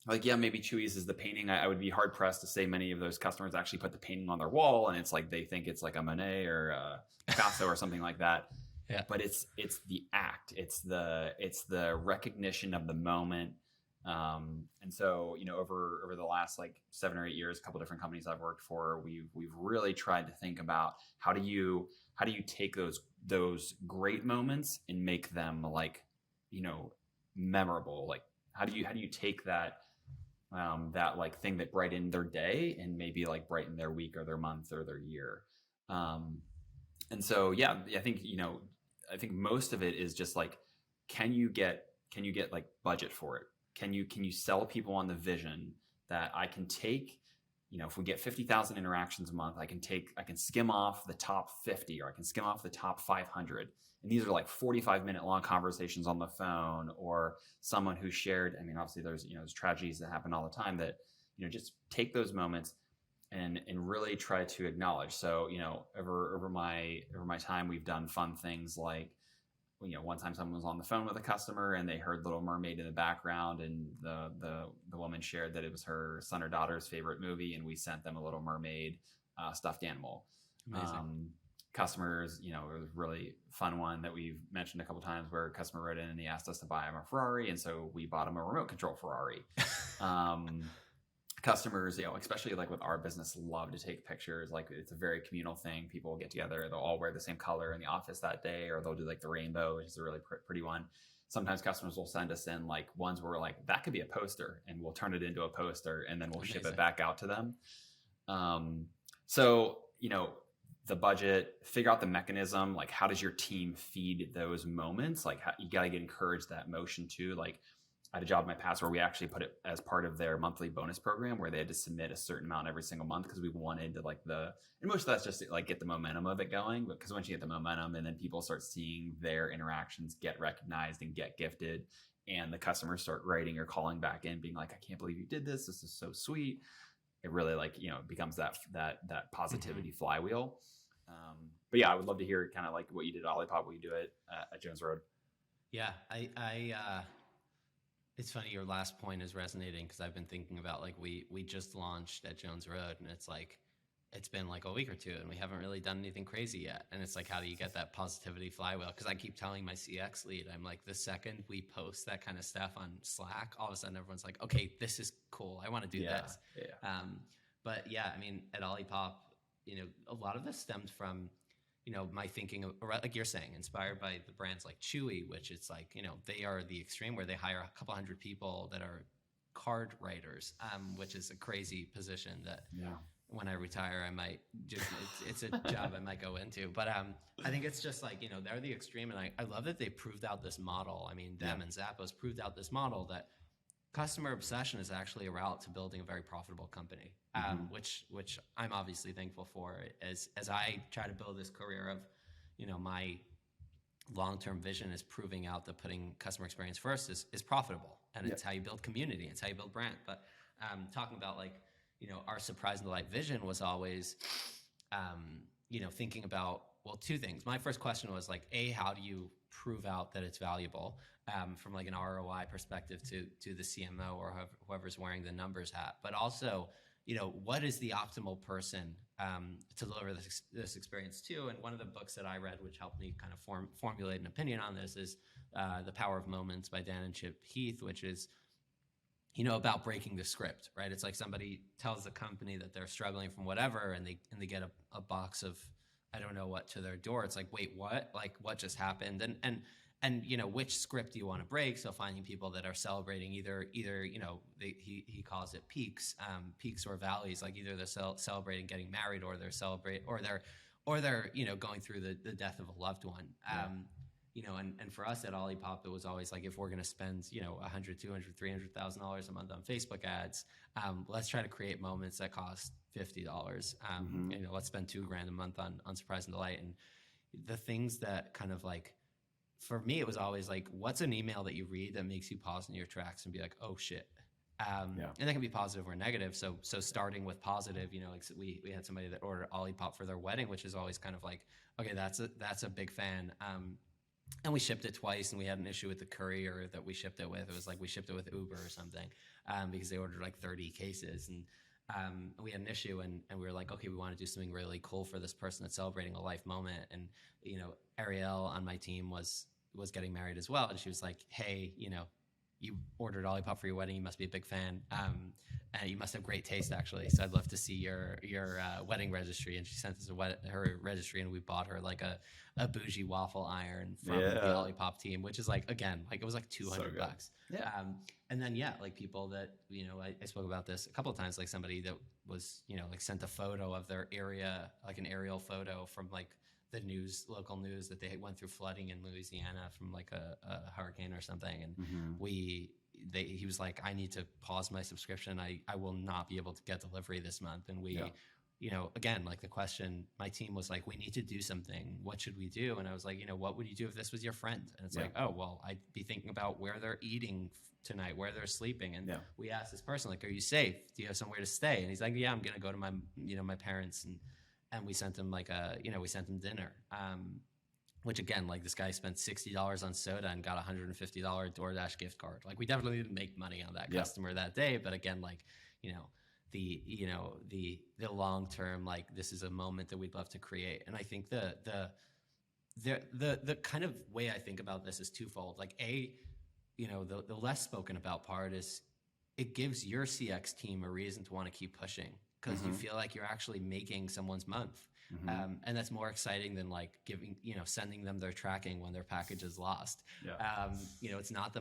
Speaker 2: Like, yeah, maybe Chewy's is the painting. I would be hard pressed to say many of those customers actually put the painting on their wall, and it's like they think it's like a Monet or a Picasso or something like that.
Speaker 3: Yeah.
Speaker 2: But it's the act. It's the recognition of the moment. And so, over the last like 7 or 8 years, a couple different companies I've worked for, we've really tried to think about how do you take those great moments and make them like, memorable. Like, how do you take that like thing that brightened their day and maybe like brighten their week or their month or their year. And so, yeah, I think most of it is just like, can you get like budget for it? Can you sell people on the vision that I can take, if we get 50,000 interactions a month, I can skim off the top 50, or I can skim off the top 500. And these are like 45-minute long conversations on the phone, or someone who shared, obviously there's tragedies that happen all the time that, just take those moments and really try to acknowledge. So, over my time, we've done fun things like, one time someone was on the phone with a customer and they heard Little Mermaid in the background, and the woman shared that it was her son or daughter's favorite movie, and we sent them a Little Mermaid stuffed animal.
Speaker 3: Amazing.
Speaker 2: Customers, it was a really fun one that we've mentioned a couple times, where a customer wrote in and he asked us to buy him a Ferrari, and so we bought him a remote control Ferrari. Customers, especially like with our business, love to take pictures. Like, it's a very communal thing. People get together, they'll all wear the same color in the office that day, or they'll do like the rainbow, which is a really pretty one. Sometimes customers will send us in like ones where we're like, that could be a poster, and we'll turn it into a poster, and then we'll ship it back out to them. So, the budget, figure out the mechanism, like how does your team feed those moments? Like, you got to get encouraged that motion too. Like, I had a job in my past where we actually put it as part of their monthly bonus program, where they had to submit a certain amount every single month, because we wanted to and most of that's just to like get the momentum of it going. But because once you get the momentum, and then people start seeing their interactions get recognized and get gifted, and the customers start writing or calling back in being like, I can't believe you did this. This is so sweet. It really becomes that positivity flywheel. But yeah, I would love to hear kind of like what you did at Olipop, what you do at Jones Road.
Speaker 3: Yeah, it's funny, your last point is resonating, because I've been thinking about like we just launched at Jones Road, and it's been like a week or two, and we haven't really done anything crazy yet. And it's like, how do you get that positivity flywheel? Because I keep telling my CX lead, I'm like, the second we post that kind of stuff on Slack, all of a sudden everyone's like, okay, this is cool, I want to do this. Yeah. But yeah, at Olipop, a lot of this stemmed from my thinking of, like you're saying, inspired by the brands like Chewy, which it's like, they are the extreme where they hire a couple hundred people that are card writers, which is a crazy position that when I retire, I might just, it's a job I might go into. But I think it's just like, they're the extreme. And I love that they proved out this model. Them and Zappos proved out this model that customer obsession is actually a route to building a very profitable company, which I'm obviously thankful for as I try to build this career of, my long-term vision is proving out that putting customer experience first is profitable, and it's how you build community, it's how you build brand. But talking about like, our surprise and delight vision was always, thinking about, well, two things. My first question was like, how do you prove out that it's valuable from like an ROI perspective to the CMO or whoever's wearing the numbers hat, but also, what is the optimal person to deliver this experience to? And one of the books that I read, which helped me kind of formulate an opinion on this, is The Power of Moments by Dan and Chip Heath, which is, about breaking the script, right? It's like somebody tells the company that they're struggling from whatever, and they get a box of, I don't know what, to their door. It's like, wait, what? Like, what just happened? And which script do you want to break? So finding people that are celebrating either he calls it peaks or valleys. Like, either they're celebrating getting married, or they're going through the death of a loved one. And for us at Olipop, it was always like, if we're going to spend $100,000, $200,000, $300,000 a month on Facebook ads, let's try to create moments that cost $50. Let's spend $2,000 a month on surprise and delight. And the things that kind of like, for me, it was always like, what's an email that you read that makes you pause in your tracks and be like, oh shit. And that can be positive or negative. So starting with positive, like we had somebody that ordered Olipop for their wedding, which is always kind of like, okay, that's a big fan. And we shipped it twice, and we had an issue with the courier that we shipped it with. It was like we shipped it with Uber or something, because they ordered like 30 cases. And we had an issue, and we were like, okay, we want to do something really cool for this person that's celebrating a life moment. And, you know, Ariel on my team was getting married as well. And she was like, hey, you know, you ordered Olipop for your wedding. You must be a big fan. And you must have great taste, actually. So I'd love to see your wedding registry. And she sent us her registry, and we bought her like a bougie waffle iron from the Olipop team, which is like, again, like it was like $200.
Speaker 2: Yeah.
Speaker 3: And then, yeah, like people that, you know, I spoke about this a couple of times, like somebody that was, you know, like sent a photo of their area, like an aerial photo from like the local news that they went through flooding in Louisiana from like a hurricane or something. And he was like, I need to pause my subscription. I will not be able to get delivery this month. And we, you know, again, like the question, my team was like, we need to do something. What should we do? And I was like, you know, what would you do if this was your friend? And it's like, oh, well, I'd be thinking about where they're eating tonight, where they're sleeping. And we asked this person, like, are you safe? Do you have somewhere to stay? And he's like, yeah, I'm going to go to my, you know, my parents. And we sent him like we sent him dinner. Which again, like this guy spent $60 on soda and got a $150 DoorDash gift card. Like we definitely didn't make money on that customer that day. But again, like, you know, the long term, like this is a moment that we'd love to create. And I think the kind of way I think about this is twofold. Like you know, the less spoken about part is it gives your CX team a reason to want to keep pushing, because you feel like you're actually making someone's month. And that's more exciting than like sending them their tracking when their package is lost. You know, it's not the,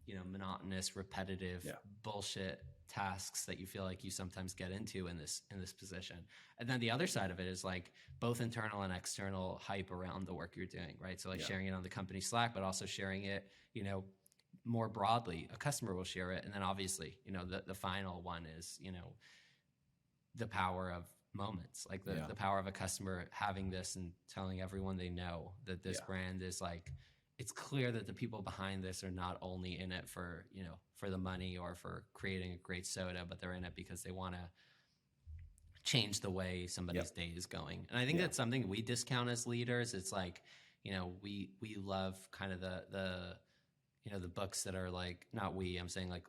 Speaker 3: you know, monotonous, repetitive bullshit tasks that you feel like you sometimes get into in this position. And then the other side of it is like both internal and external hype around the work you're doing, right? So like sharing it on the company Slack, but also sharing it, you know, more broadly. A customer will share it. And then obviously, you know, the final one is, you know, the power of moments, like the power of a customer having this and telling everyone they know that this brand is like, it's clear that the people behind this are not only in it for, you know, for the money or for creating a great soda, but they're in it because they want to change the way somebody's day is going. And I think that's something we discount as leaders. It's like, you know, we love kind of the you know, the books that are like, not we, I'm saying like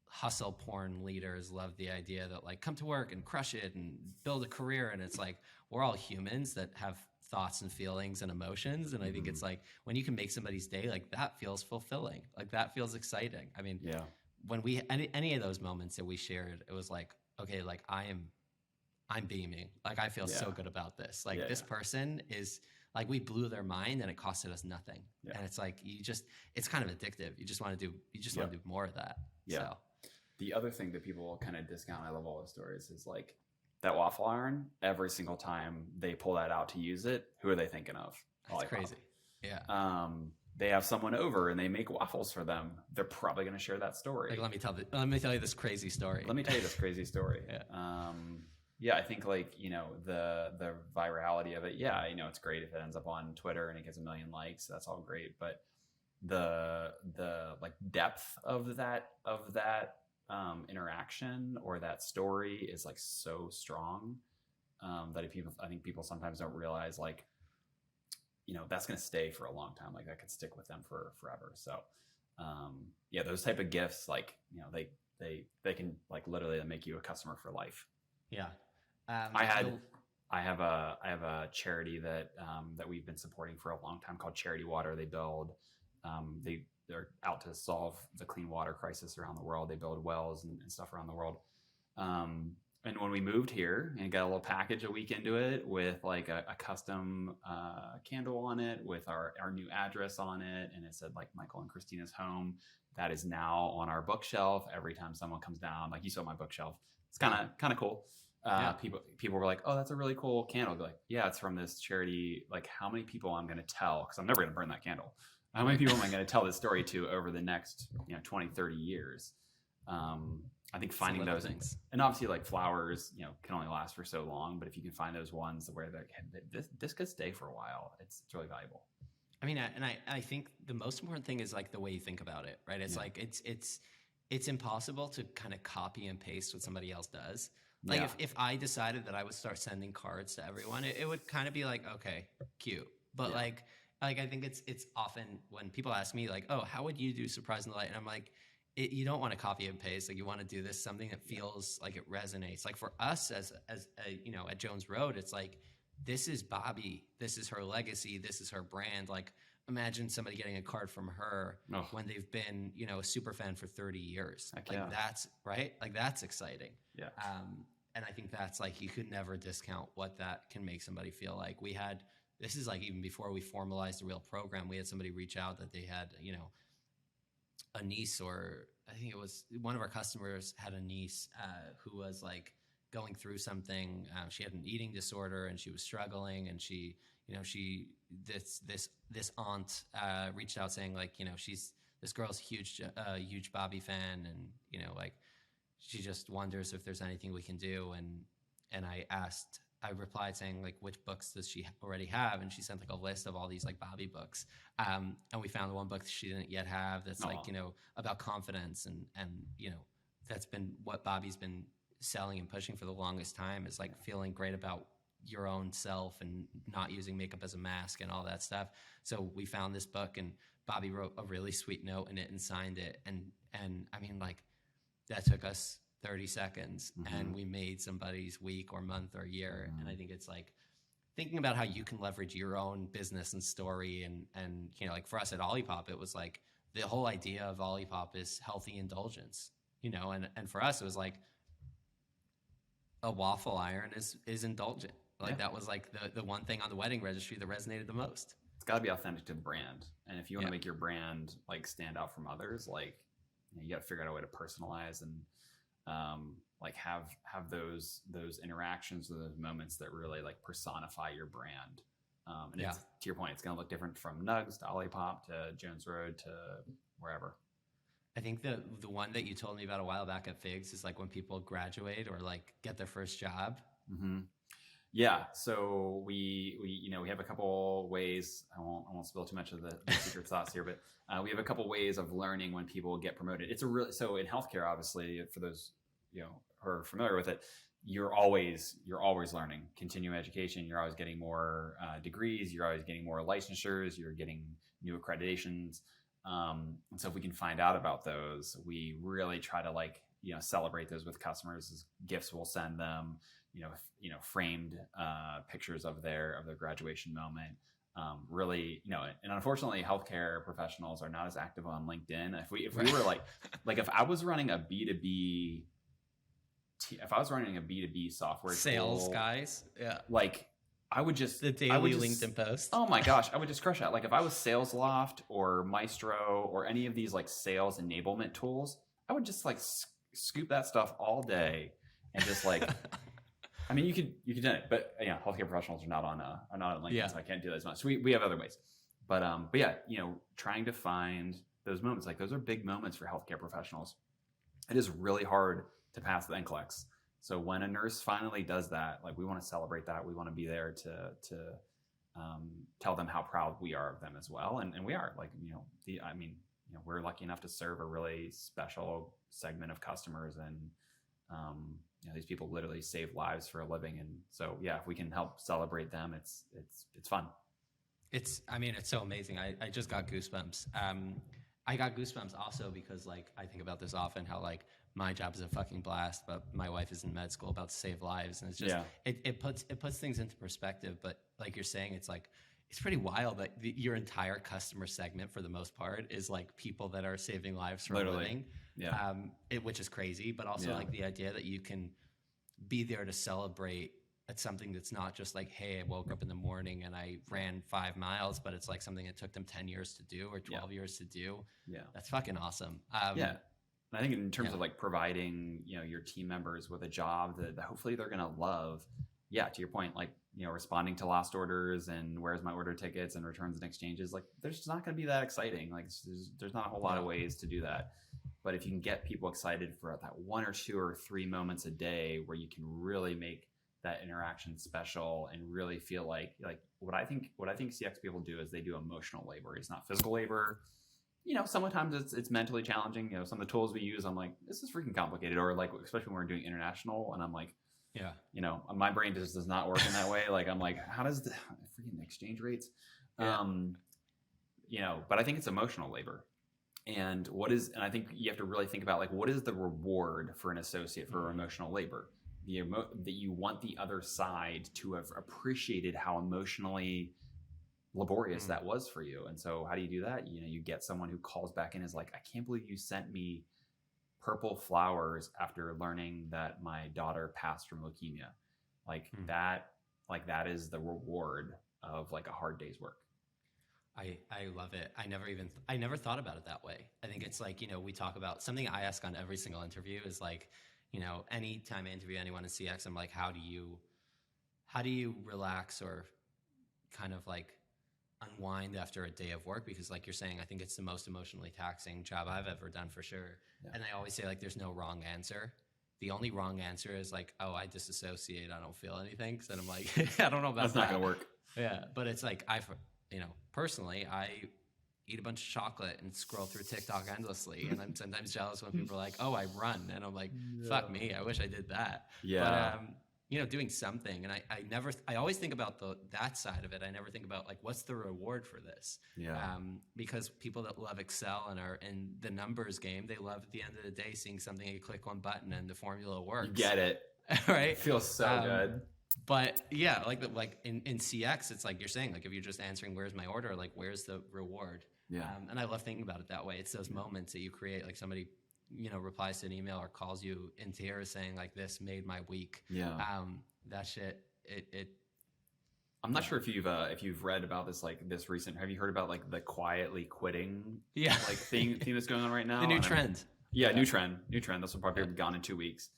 Speaker 3: hustle porn leaders love the idea that like come to work and crush it and build a career. And it's like, we're all humans that have thoughts and feelings and emotions. And I think it's like when you can make somebody's day, like that feels fulfilling. Like that feels exciting. I mean, when we, any of those moments that we shared, it was like, okay, like I'm beaming. Like I feel so good about this. Like this person is like, we blew their mind and it costed us nothing. And it's like, it's kind of addictive. You just want to do more of that. So.
Speaker 2: The other thing that people kind of discount, I love all those stories, is like that waffle iron, every single time they pull that out to use it, who are they thinking of?
Speaker 3: That's crazy. Yeah.
Speaker 2: They have someone over and they make waffles for them. They're probably going to share that story.
Speaker 3: Like, let me tell you this crazy story.
Speaker 2: I think like, you know, the virality of it. Yeah. You know, it's great if it ends up on Twitter and it gets 1 million likes. That's all great. But the like depth of that interaction or that story is like so strong that I think people sometimes don't realize, like, you know, that's going to stay for a long time. Like that could stick with them for forever. So those type of gifts, like, you know, they can like literally make you a customer for life. I have a charity that we've been supporting for a long time called Charity Water. They build they're out to solve the clean water crisis around the world. They build wells and stuff around the world. And when we moved here and got a little package a week into it with like a custom candle on it with our new address on it, and it said like Michael and Christina's home, that is now on our bookshelf. Every time someone comes down, like you saw my bookshelf, it's kind of cool. People were like, oh, that's a really cool candle. I'd be like, yeah, it's from this charity. Like, how many people I'm going to tell, because I'm never going to burn that candle. How many people am I going to tell this story to over the next 20, 30 years? I think finding those things, and obviously like flowers, can only last for so long, but if you can find those ones where this could stay for a while, it's really valuable.
Speaker 3: I mean, I think the most important thing is like the way you think about it, right? It's like, it's impossible to kind of copy and paste what somebody else does. Like if I decided that I would start sending cards to everyone, it would kind of be like, okay, cute. But like, Like, I think it's often when people ask me like, oh, how would you do surprise and delight? And I'm like, you don't want to copy and paste. Like, you want to do this something that feels like it resonates. Like for us as you know, at Jones Road, it's like, this is Bobby. This is her legacy. This is her brand. Like, imagine somebody getting a card from her when they've been, you know, a super fan for 30 years. Like that's right. Like that's exciting.
Speaker 2: Yeah.
Speaker 3: And I think that's like, you could never discount what that can make somebody feel like. This is like even before we formalized the real program, we had somebody reach out that they had, you know, a niece, or I think it was one of our customers had a niece who was like going through something. She had an eating disorder and she was struggling, and she, you know, this aunt reached out saying like, you know, this girl's a huge Bobby fan, and you know, like she just wonders if there's anything we can do. And I replied saying like, which books does she already have? And she sent like a list of all these like Bobby books. And we found one book that she didn't yet have that's like, you know, about confidence, and you know, that's been what Bobby's been selling and pushing for the longest time, is like feeling great about your own self and not using makeup as a mask and all that stuff. So we found this book, and Bobby wrote a really sweet note in it and signed it. And I mean, like, that took us 30 seconds and we made somebody's week or month or year. And I think it's like thinking about how you can leverage your own business and story. And you know, like for us at Olipop, it was like the whole idea of Olipop is healthy indulgence, you know, and for us, it was like a waffle iron is indulgent. Like that was like the one thing on the wedding registry that resonated the most.
Speaker 2: It's got to be authentic to the brand. And if you want to make your brand like stand out from others, like, you know, you got to figure out a way to personalize and like have those interactions or those moments that really like personify your brand. And it's, to your point, it's going to look different from Nugs to Olipop to Jones Road to wherever.
Speaker 3: I think the one that you told me about a while back at Figs is like when people graduate or like get their first job.
Speaker 2: Yeah. So we you know, we have a couple ways. I won't spill too much of the secret sauce here, but we have a couple ways of learning when people get promoted. It's so in healthcare, obviously, for those, you know, who are familiar with it, you're always learning, continuing education. You're always getting more degrees. You're always getting more licensures. You're getting new accreditations. And so if we can find out about those, we really try to like, you know, celebrate those with customers as gifts. We'll send them, you know, framed pictures of their graduation moment. Really, you know, and unfortunately, healthcare professionals are not as active on LinkedIn. If we were like if I was running a B2B, software
Speaker 3: sales
Speaker 2: tool,
Speaker 3: guys,
Speaker 2: like I would just
Speaker 3: the daily LinkedIn post.
Speaker 2: Oh my gosh, I would just crush that. Like if I was SalesLoft or Maestro or any of these like sales enablement tools, I would just like scoop that stuff all day and just like. I mean, you could do it, but yeah, healthcare professionals are not on LinkedIn, so I can't do that as much. So we have other ways, but yeah, you know, trying to find those moments, like those are big moments for healthcare professionals. It is really hard to pass the NCLEX. So when a nurse finally does that, like we want to celebrate that. We want to be there to tell them how proud we are of them as well, and we are. Like, you know, we're lucky enough to serve a really special segment of customers, and you know, these people literally save lives for a living. And so, yeah, if we can help celebrate them, it's fun.
Speaker 3: I mean, it's so amazing. I just got goosebumps. I got goosebumps also because like, I think about this often, how like my job is a fucking blast, but my wife is in med school about to save lives. And it's just, it puts things into perspective. But like you're saying, it's like, it's pretty wild that your entire customer segment for the most part is like people that are saving lives for a living. Yeah. Which is crazy, but also like the idea that you can be there to celebrate at something that's not just like, hey, I woke up in the morning and I ran 5 miles, but it's like something that took them 10 years to do or 12 years to do. Yeah. That's fucking awesome.
Speaker 2: And I think in terms of like providing, you know, your team members with a job that hopefully they're going to love. Yeah. To your point, like, you know, responding to lost orders and where's my order tickets and returns and exchanges, like there's just not going to be that exciting. Like there's not a whole lot of ways to do that. But if you can get people excited for that 1 or 2 or 3 moments a day where you can really make that interaction special and really feel like what I think CX people do is they do emotional labor. It's not physical labor. You know, sometimes it's mentally challenging. You know, some of the tools we use, I'm like, this is freaking complicated. Or like, especially when we're doing international, and I'm like, you know, my brain just does not work in that way. Like, I'm like, how does the freaking exchange rates? but I think it's emotional labor. And I think you have to really think about like, what is the reward for an associate for emotional labor? That you want the other side to have appreciated how emotionally laborious that was for you. And so how do you do that? You get someone who calls back in and is like, I can't believe you sent me purple flowers after learning that my daughter passed from leukemia. That is the reward of like a hard day's work.
Speaker 3: I love it. I never thought about it that way. I think it's like, we talk about something I ask on every single interview is like, anytime I interview anyone in CX, I'm like, how do you relax or kind of like unwind after a day of work? Because like you're saying, I think it's the most emotionally taxing job I've ever done for sure. Yeah. And I always say like, there's no wrong answer. The only wrong answer is like, oh, I disassociate. I don't feel anything. So then I'm like, I don't know about
Speaker 2: That's not going to work.
Speaker 3: Yeah. But it's like, personally, I eat a bunch of chocolate and scroll through TikTok endlessly. And I'm sometimes jealous when people are like, oh, I run. And I'm like, fuck me. I wish I did that.
Speaker 2: Yeah.
Speaker 3: But, doing something. And I always think about that side of it. I never think about like, what's the reward for this?
Speaker 2: Yeah.
Speaker 3: Because people that love Excel and are in the numbers game, they love at the end of the day, seeing something, you click one button and the formula works.
Speaker 2: You get it.
Speaker 3: Right.
Speaker 2: It feels so good.
Speaker 3: But yeah, like in CX, it's like you're saying, like if you're just answering, where's my order? Like, where's the reward?
Speaker 2: Yeah.
Speaker 3: And I love thinking about it that way. It's those moments that you create, like somebody, replies to an email or calls you in tears saying like, this made my week.
Speaker 2: Yeah.
Speaker 3: That shit,
Speaker 2: I'm not sure if you've read about this, like this recent, have you heard about like the quietly quitting like thing that's going on right now?
Speaker 3: The new trend.
Speaker 2: New trend. This will probably be gone in 2 weeks.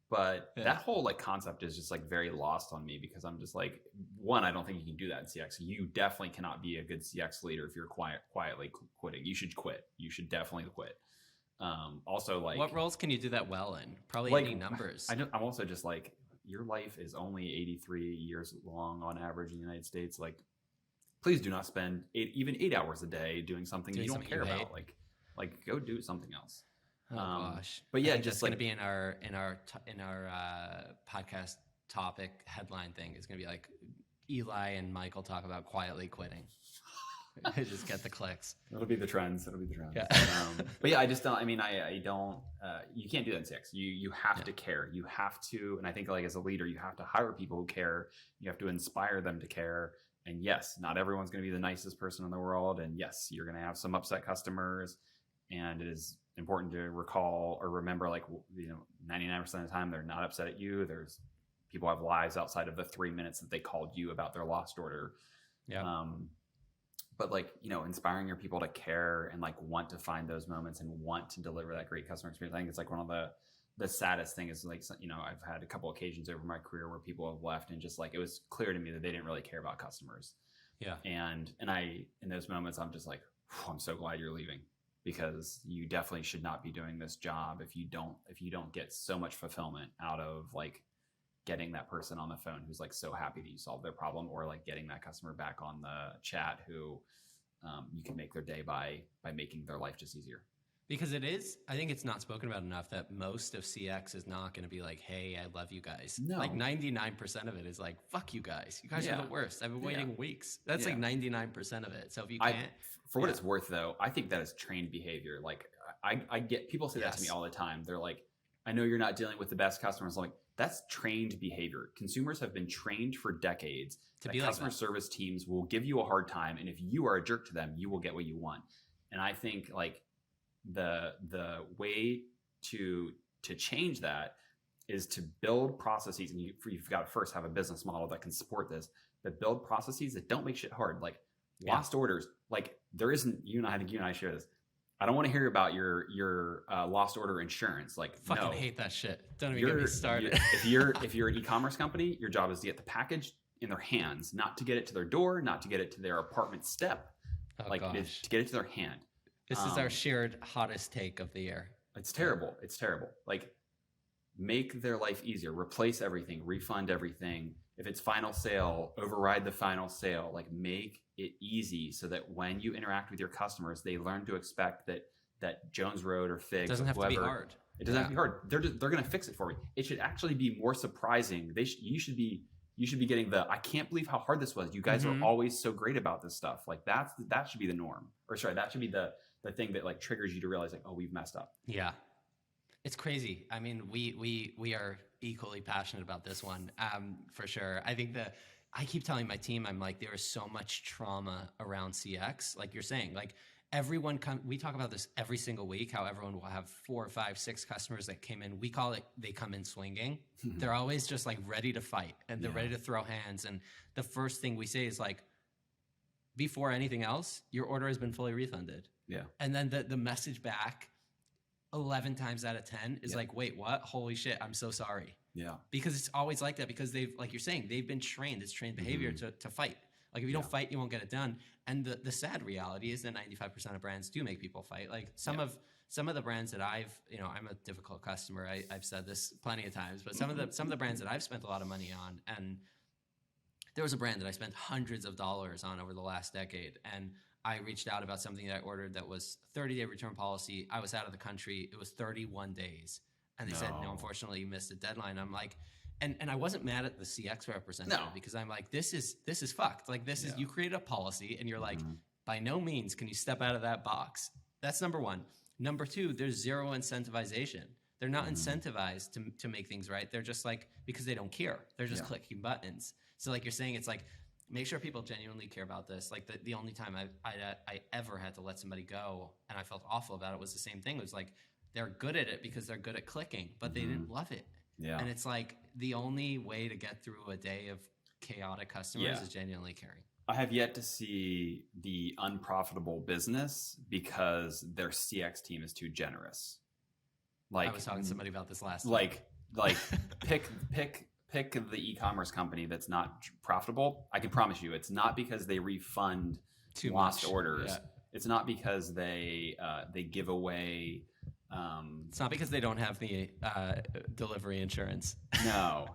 Speaker 2: But that whole like concept is just like very lost on me because I'm just like, one, I don't think you can do that in CX. You definitely cannot be a good CX leader if you're quietly quitting. You should quit. You should definitely quit. Also, like,
Speaker 3: what roles can you do that well in? Probably
Speaker 2: like,
Speaker 3: any numbers.
Speaker 2: I'm also just like, your life is only 83 years long on average in the United States. Like, please do not spend even 8 hours a day doing something you don't care about. Like go do something else.
Speaker 3: Oh gosh!
Speaker 2: But yeah,
Speaker 3: just like going to be in our podcast topic headline thing is going to be like Eli and Michael talk about quietly quitting. Just get the clicks.
Speaker 2: It'll be the trends.
Speaker 3: Yeah.
Speaker 2: But yeah, I just don't. I mean, I don't. You can't do that in CX. You have to care. You have to, and I think like as a leader, you have to hire people who care. You have to inspire them to care. And yes, not everyone's going to be the nicest person in the world. And yes, you're going to have some upset customers. And it is important to recall or remember, like, 99% of the time they're not upset at you. There's people have lives outside of the 3 minutes that they called you about their lost order.
Speaker 3: Yeah.
Speaker 2: But like, inspiring your people to care and like want to find those moments and want to deliver that great customer experience. I think it's like one of the saddest thing is like, I've had a couple occasions over my career where people have left and just like, it was clear to me that they didn't really care about customers.
Speaker 3: Yeah.
Speaker 2: And in those moments, I'm just like, I'm so glad you're leaving. Because you definitely should not be doing this job if you don't get so much fulfillment out of like getting that person on the phone who's like so happy that you solved their problem, or like getting that customer back on the chat who you can make their day by making their life just easier.
Speaker 3: Because I think it's not spoken about enough that most of CX is not going to be like, hey, I love you guys.
Speaker 2: No.
Speaker 3: Like 99% of it is like, fuck you guys. You guys are the worst. I've been waiting weeks. That's like 99% of it. So if you can't.
Speaker 2: For what it's worth, though, I think that is trained behavior. Like I get people say that to me all the time. They're like, I know you're not dealing with the best customers. I'm like, that's trained behavior. Consumers have been trained for decades
Speaker 3: to
Speaker 2: that
Speaker 3: be
Speaker 2: customer
Speaker 3: like that.
Speaker 2: Service teams will give you a hard time. And if you are a jerk to them, you will get what you want. And I think like the way to change that is to build processes. And you've got to first have a business model that can support this, but build processes that don't make shit hard. Like lost orders, like there isn't, I think you and I share this. I don't want to hear about your lost order insurance. Like,
Speaker 3: fucking hate that shit. Don't even get me started.
Speaker 2: If you're an e-commerce company, your job is to get the package in their hands, not to get it to their door, not to get it to their apartment step. It's to get it to their hand.
Speaker 3: This is our shared hottest take of the year.
Speaker 2: It's terrible. It's terrible. Like, make their life easier. Replace everything. Refund everything. If it's final sale, override the final sale. Like, make it easy so that when you interact with your customers, they learn to expect that Jones Road or Fig
Speaker 3: doesn't have to be hard.
Speaker 2: It doesn't have to be hard. They're going to fix it for me. It should actually be more surprising. You should be You should be getting I can't believe how hard this was. You guys are always so great about this stuff. Like that should be the norm. Or sorry, that should be the thing that like triggers you to realize like, oh, we've messed up.
Speaker 3: Yeah. It's crazy. I mean, we are equally passionate about this one, for sure. I think I keep telling my team, I'm like, there is so much trauma around CX. Like you're saying, like everyone we talk about this every single week, how everyone will have 4, 5, 6 customers that came in. We call it, they come in swinging. They're always just like ready to fight and they're ready to throw hands. And the first thing we say is like, before anything else, your order has been fully refunded.
Speaker 2: Yeah.
Speaker 3: And then the message back 11 times out of 10 is like, wait, what? Holy shit, I'm so sorry.
Speaker 2: Yeah.
Speaker 3: Because it's always like that, because they've, like you're saying, they've been trained. It's trained behavior to fight. Like if you don't fight, you won't get it done. And the sad reality is that 95% of brands do make people fight. Like some of the brands that I'm a difficult customer. I've said this plenty of times, but some of the brands that I've spent a lot of money on, and there was a brand that I spent hundreds of dollars on over the last decade, and I reached out about something that I ordered that was 30-day return policy. I was out of the country. It was 31 days. And they said, no, unfortunately, you missed the deadline. I'm like, and I wasn't mad at the CX representative because I'm like, this is fucked. Like this is, you created a policy and you're like, by no means can you step out of that box. That's number one. Number two, there's zero incentivization. They're not incentivized to make things right. They're just like, because they don't care. They're just clicking buttons. So like you're saying, it's like, make sure people genuinely care about this. Like the only time I ever had to let somebody go and I felt awful about it was the same thing. It was like, they're good at it because they're good at clicking, but they didn't love it. Yeah. And it's like the only way to get through a day of chaotic customers is genuinely caring.
Speaker 2: I have yet to see the unprofitable business because their CX team is too generous. Like
Speaker 3: I was talking to somebody about this last
Speaker 2: like pick the e-commerce company that's not profitable. I can promise you it's not because they refund
Speaker 3: too
Speaker 2: lost
Speaker 3: much
Speaker 2: orders.
Speaker 3: Yeah.
Speaker 2: It's not because they give away
Speaker 3: it's not because they don't have the delivery insurance.
Speaker 2: No.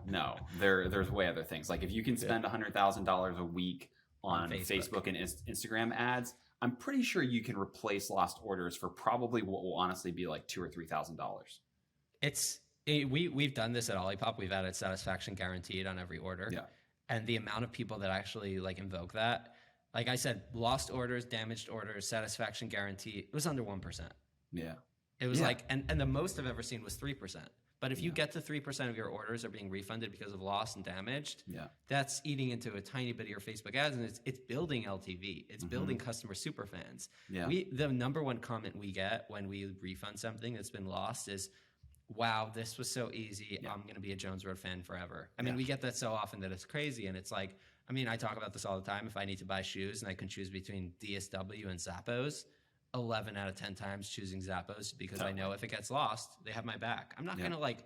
Speaker 2: There's way other things. Like if you can spend $100,000 a week on Facebook and Instagram ads, I'm pretty sure you can replace lost orders for probably what will honestly be like $2,000 or $3,000.
Speaker 3: We've done this at Olipop. We've added satisfaction guaranteed on every order.
Speaker 2: Yeah.
Speaker 3: And the amount of people that actually like invoke that, like I said, lost orders, damaged orders, satisfaction guarantee, it was under 1%.
Speaker 2: Yeah.
Speaker 3: It was like, and the most I've ever seen was 3%. But if you get to 3% of your orders are being refunded because of lost and damaged, that's eating into a tiny bit of your Facebook ads, and it's building LTV. It's building customer super fans. Yeah. The number one comment we get when we refund something that's been lost is, wow, this was so easy. I'm going to be a Jones Road fan forever. I mean, we get that so often that it's crazy. And it's like, I mean, I talk about this all the time. If I need to buy shoes and I can choose between DSW and Zappos, 11 out of 10 times choosing Zappos because I know if it gets lost, they have my back. I'm not going to like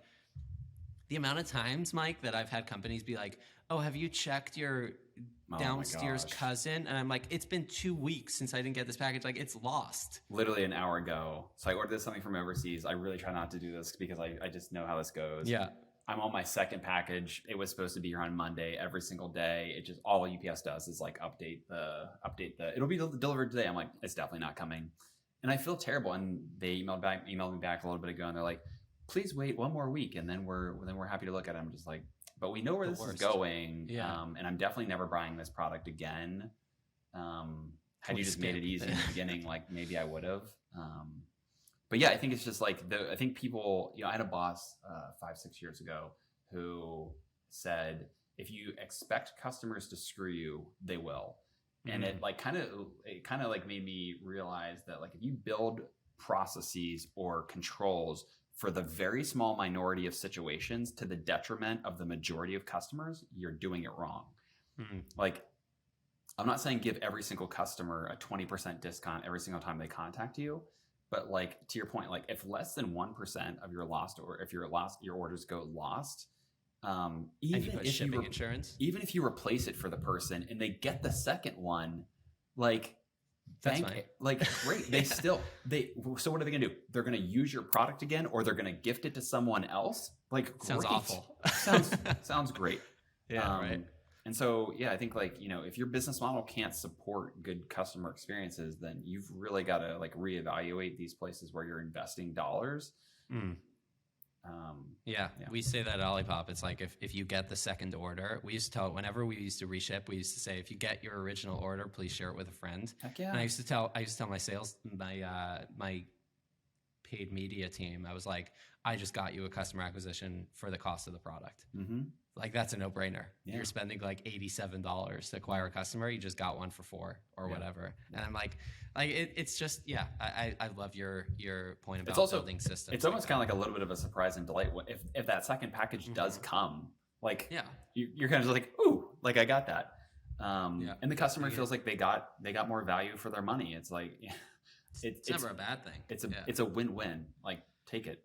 Speaker 3: the amount of times, Mike, that I've had companies be like, oh, have you checked your downstairs cousin? And I'm like, it's been 2 weeks since I didn't get this package. Like it's lost.
Speaker 2: Literally an hour ago. So I ordered something from overseas. I really try not to do this because I just know how this goes.
Speaker 3: Yeah.
Speaker 2: I'm on my second package. It was supposed to be here on Monday every single day. It just, all UPS does is like update the, it'll be delivered today. I'm like, it's definitely not coming. And I feel terrible. And they emailed me back a little bit ago and they're like, please wait one more week. And then we're happy to look at it. I'm just like, but we know where this is going. Yeah. And I'm definitely never buying this product again. Had you just made it easy in the beginning, like maybe I would have. But yeah, I think it's just like I think people, I had a boss 5-6 years ago who said, if you expect customers to screw you, they will. And it kind of like made me realize that like if you build processes or controls for the very small minority of situations to the detriment of the majority of customers, you're doing it wrong. Like, I'm not saying give every single customer a 20% discount every single time they contact you. But like to your point, like if less than 1% of your lost or if your orders go lost, even if you replace it for the person and they get the second one, like great. They still so what are they gonna do? They're gonna use your product again, or they're gonna gift it to someone else. Like
Speaker 3: sounds awful.
Speaker 2: sounds great.
Speaker 3: Yeah, right.
Speaker 2: And so, yeah, I think like, if your business model can't support good customer experiences, then you've really got to like reevaluate these places where you're investing dollars.
Speaker 3: Yeah, we say that at Olipop. It's like if you get the second order, we used to tell, whenever we used to reship, we used to say, if you get your original order, please share it with a friend.
Speaker 2: Heck yeah.
Speaker 3: And I used to tell my sales, my paid media team, I was like, I just got you a customer acquisition for the cost of the product.
Speaker 2: Mm-hmm.
Speaker 3: Like, that's a no-brainer.
Speaker 2: Yeah.
Speaker 3: You're spending like $87 to acquire a customer. You just got one for $4 or whatever. And I'm like it's just, I love your point about building systems.
Speaker 2: It's almost kind of like a little bit of a surprise and delight if that second package does come. Like, you're kind of like, ooh, like I got that. And the customer feels like they got more value for their money. It's like,
Speaker 3: it's never a bad thing.
Speaker 2: It's a win-win. Like, take it.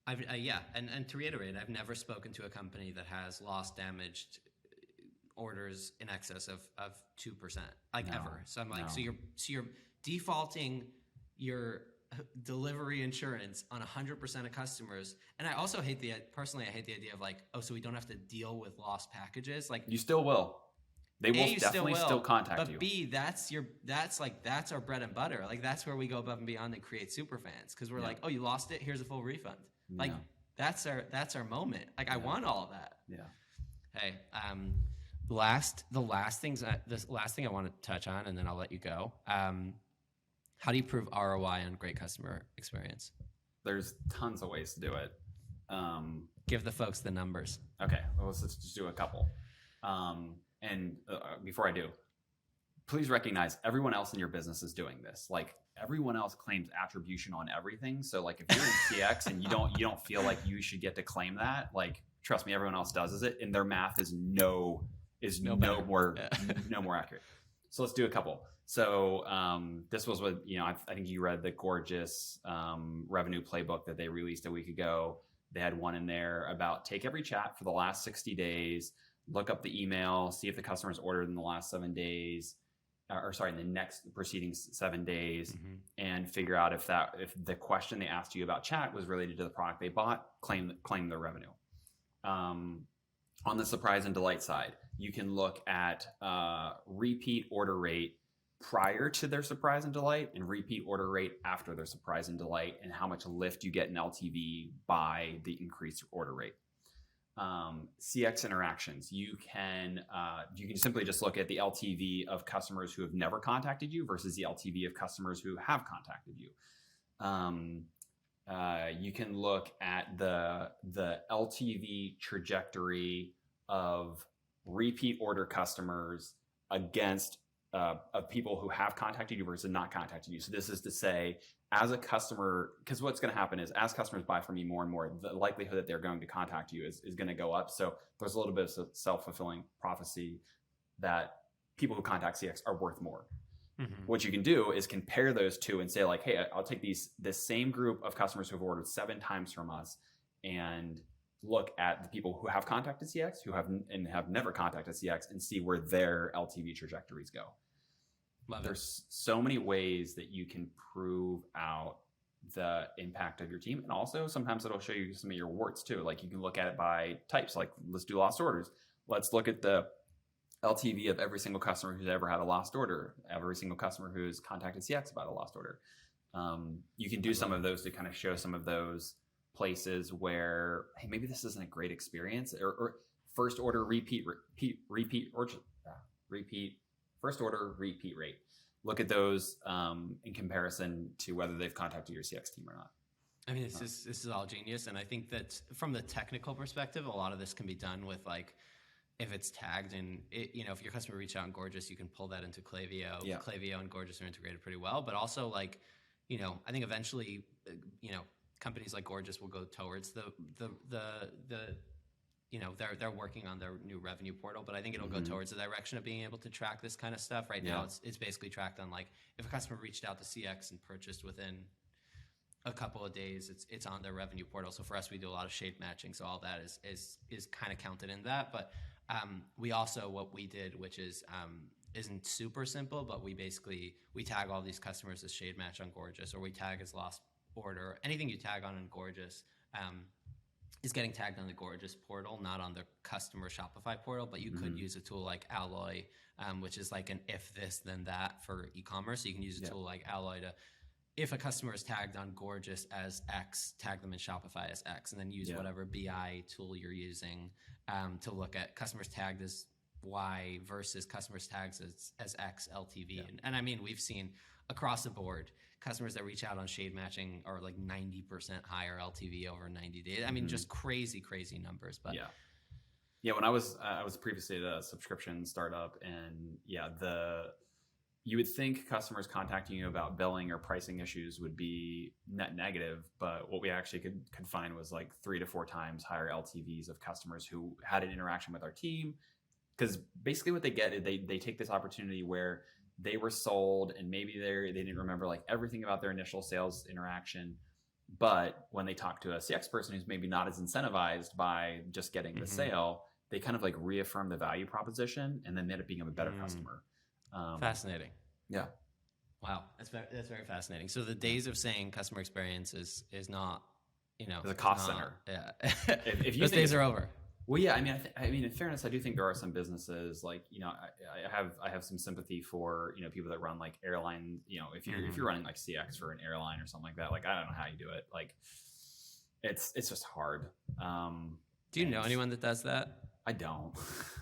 Speaker 3: And to reiterate, I've never spoken to a company that has lost, damaged orders in excess of 2%, ever. So I'm like, so you're defaulting your delivery insurance on 100% of customers. And I also personally hate the idea of like, so we don't have to deal with lost packages. Like,
Speaker 2: you still will. They will definitely still contact you.
Speaker 3: But B, that's our bread and butter. Like, that's where we go above and beyond and create super fans, because we're like, oh, you lost it, here's a full refund. Like, that's our moment. Like, I want all of that.
Speaker 2: Yeah.
Speaker 3: Hey, the last thing I want to touch on, and then I'll let you go. How do you prove ROI on great customer experience?
Speaker 2: There's tons of ways to do it.
Speaker 3: Give the folks the numbers.
Speaker 2: Okay, well, let's just do a couple. Before I do, please recognize everyone else in your business is doing this. Like, everyone else claims attribution on everything. So like, if you're in CX and you don't feel like you should get to claim that, like, trust me, everyone else does it, and their math is no more accurate. So let's do a couple. So this was what, I think you read the gorgeous revenue playbook that they released a week ago. They had one in there about take every chat for the last 60 days, look up the email, see if the customer's ordered in the last 7 days, in the next preceding 7 days, and figure out if the question they asked you about chat was related to the product they bought, claim their revenue. On the surprise and delight side, you can look at repeat order rate prior to their surprise and delight, and repeat order rate after their surprise and delight, and how much lift you get in LTV by the increased order rate. CX interactions, you can simply just look at the LTV of customers who have never contacted you versus the LTV of customers who have contacted you. You can look at the LTV trajectory of repeat order customers against of people who have contacted you versus not contacted you. So this is to say, as a customer, because what's going to happen is as customers buy from you more and more, the likelihood that they're going to contact you is going to go up. So there's a little bit of self-fulfilling prophecy that people who contact CX are worth more. What you can do is compare those two and say like, hey, I'll take this same group of customers who have ordered 7 times from us and look at the people who have contacted CX, who have never contacted CX, and see where their LTV trajectories go. There's so many ways that you can prove out the impact of your team. And also sometimes it'll show you some of your warts too. Like, you can look at it by types, like let's do lost orders. Let's look at the LTV of every single customer who's ever had a lost order, every single customer who's contacted CX about a lost order. You can do some of those to kind of show some of those places where, hey, maybe this isn't a great experience, or first order repeat first order repeat rate. Look at those in comparison to whether they've contacted your CX team or not.
Speaker 3: I mean, this is all genius, and I think that from the technical perspective, a lot of this can be done with, like, if it's tagged in, if your customer reached out in Gorgeous, you can pull that into Klaviyo.
Speaker 2: Yeah.
Speaker 3: Klaviyo and Gorgeous are integrated pretty well, but also, like, I think eventually, companies like Gorgeous will go towards they're working on their new revenue portal, but I think it'll go towards the direction of being able to track this kind of stuff. Right now, it's basically tracked on, like, if a customer reached out to CX and purchased within a couple of days, it's on their revenue portal. So for us, we do a lot of shape matching, so all that is kind of counted in that. But we also, what we did, which is isn't super simple, but we tag all these customers as shade match on Gorgeous, or we tag as lost order. Anything you tag on in Gorgeous is getting tagged on the Gorgeous portal, not on the customer Shopify portal. But you could use a tool like Alloy, which is like an if this then that for e-commerce. So you can use a tool like Alloy to if a customer is tagged on Gorgeous as X, tag them in Shopify as X, and then use whatever BI tool you're using to look at customers tagged as Y versus customers tagged as X LTV. And I mean, we've seen across the board customers that reach out on shade matching are like 90% higher LTV over 90 days. I mean, just crazy numbers. But
Speaker 2: when I was previously at a subscription startup, and you would think customers contacting you about billing or pricing issues would be net negative, but what we actually could find was like 3 to 4 times higher LTVs of customers who had an interaction with our team. Because basically what they get is they take this opportunity where they were sold and maybe they didn't remember like everything about their initial sales interaction. But when they talk to a CX person who's maybe not as incentivized by just getting the sale, they kind of like reaffirm the value proposition and then end up being a better customer.
Speaker 3: Fascinating.
Speaker 2: Yeah.
Speaker 3: Wow. That's very fascinating. So the days of saying customer experience is not, it's
Speaker 2: a cost center.
Speaker 3: Yeah.
Speaker 2: If you
Speaker 3: Those days are over.
Speaker 2: Well, yeah. I mean, in fairness, I do think there are some businesses like, I have some sympathy for, people that run like airline, if you're running like CX for an airline or something like that, like, I don't know how you do it. Like it's just hard.
Speaker 3: Do you know anyone that does that?
Speaker 2: I don't.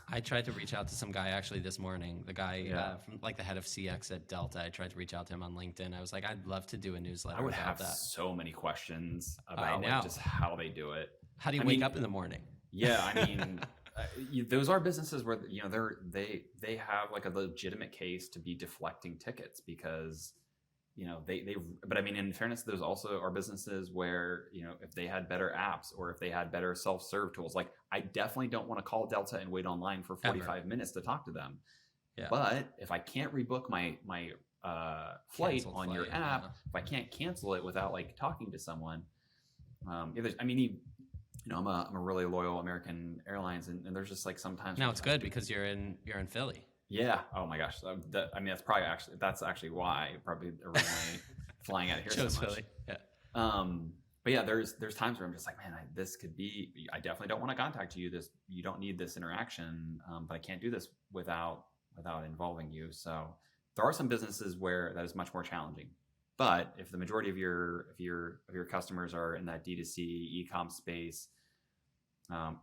Speaker 3: I tried to reach out to some guy actually this morning. The guy from like the head of CX at Delta. I tried to reach out to him on LinkedIn. I was like, I'd love to do a newsletter.
Speaker 2: I would
Speaker 3: about
Speaker 2: have
Speaker 3: that.
Speaker 2: so many questions about like, just how they do it.
Speaker 3: How do you wake up in the morning?
Speaker 2: Yeah, I mean, those are businesses where they have like a legitimate case to be deflecting tickets because but I mean, in fairness, those also are businesses where, if they had better apps or if they had better self-serve tools, like I definitely don't want to call Delta and wait online for 45 minutes to talk to them. Yeah. But if I can't rebook my flight on your app, if I can't cancel it without like talking to someone, I'm a really loyal American Airlines, and there's just like sometimes.
Speaker 3: Now it's good because you're in Philly.
Speaker 2: Yeah. Oh my gosh. That's actually why probably originally flying out of here so much.
Speaker 3: Philly. Yeah.
Speaker 2: But yeah, there's times where I'm just like, man, I definitely don't want to contact you. You don't need this interaction, but I can't do this without involving you. So there are some businesses where that is much more challenging. But if the majority of your customers are in that D2C e-com space, I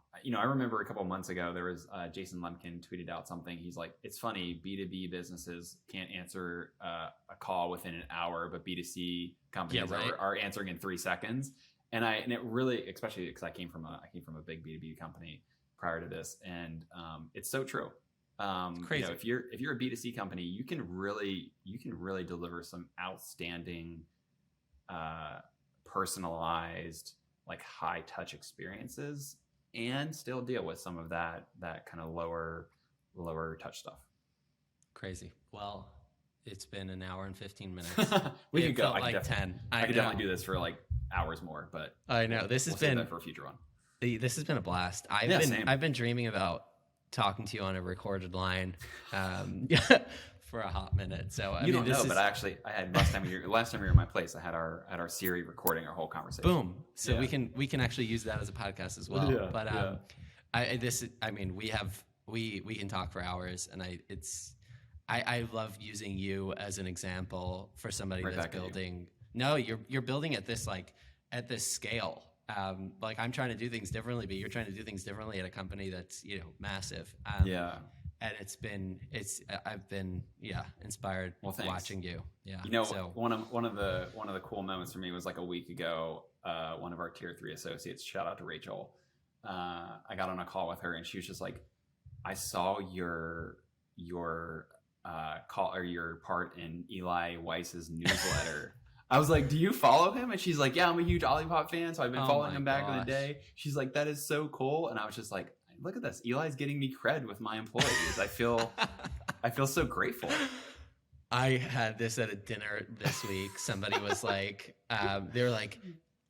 Speaker 2: remember a couple of months ago, there was Jason Lemkin tweeted out something. He's like, it's funny, B2B businesses can't answer a call within an hour, but B2C companies are answering in 3 seconds. And it really, especially because I came from a big B2B company prior to this, and it's so true.
Speaker 3: Crazy.
Speaker 2: If you're a B2C company, you can really deliver some outstanding, personalized, like high touch experiences, and still deal with some of that kind of lower touch stuff.
Speaker 3: Crazy. Well, it's been an hour and 15 minutes.
Speaker 2: We could go
Speaker 3: like 10.
Speaker 2: I could definitely do this for like hours more, but
Speaker 3: I know this has been
Speaker 2: for a future one.
Speaker 3: This has been a blast. I've been dreaming about talking to you on a recorded line for a hot minute. So
Speaker 2: but I had last time you were in my place, I had our Siri recording our whole conversation.
Speaker 3: Boom. So we can actually use that as a podcast as well. Yeah, but we can talk for hours, and I love using you as an example for somebody that's building. No, you're building at this scale. Like I'm trying to do things differently, but you're trying to do things differently at a company that's massive. And I've been inspired watching you. Yeah.
Speaker 2: One of the cool moments for me was like a week ago. One of our tier 3 associates, shout out to Rachel. I got on a call with her, and she was just like, I saw your call or your part in Eli Weiss's newsletter. I was like, do you follow him? And she's like, yeah, I'm a huge Olipop fan, so I've been following him back in the day. She's like, that is so cool. And I was just like, look at this. Eli's getting me cred with my employees. I feel so grateful.
Speaker 3: I had this at a dinner this week. Somebody was like, they were like,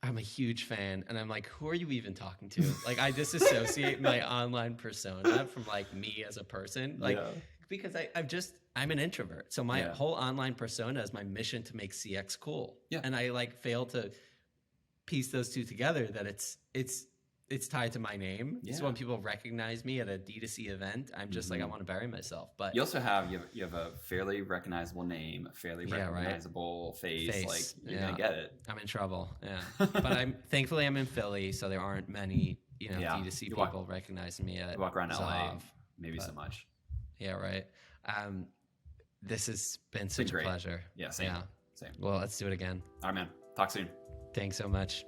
Speaker 3: I'm a huge fan. And I'm like, who are you even talking to? Like, I disassociate my online persona from like me as a person. Because I'm an introvert. So my whole online persona is my mission to make CX cool. Yeah. And I fail to piece those two together, that it's it's tied to my name.
Speaker 2: Yeah.
Speaker 3: So when people recognize me at a D2C event, I'm just like, I want to bury myself. But
Speaker 2: you also have a fairly recognizable name, a fairly recognizable face. Like you're gonna get it.
Speaker 3: I'm in trouble. Yeah. But thankfully I'm in Philly, so there aren't many, D2C people recognizing me at
Speaker 2: you walk around LA,
Speaker 3: maybe
Speaker 2: so much.
Speaker 3: Yeah, right. This has been such a pleasure.
Speaker 2: Yeah, same. Same.
Speaker 3: Well, let's do it again.
Speaker 2: All right, man. Talk soon.
Speaker 3: Thanks so much.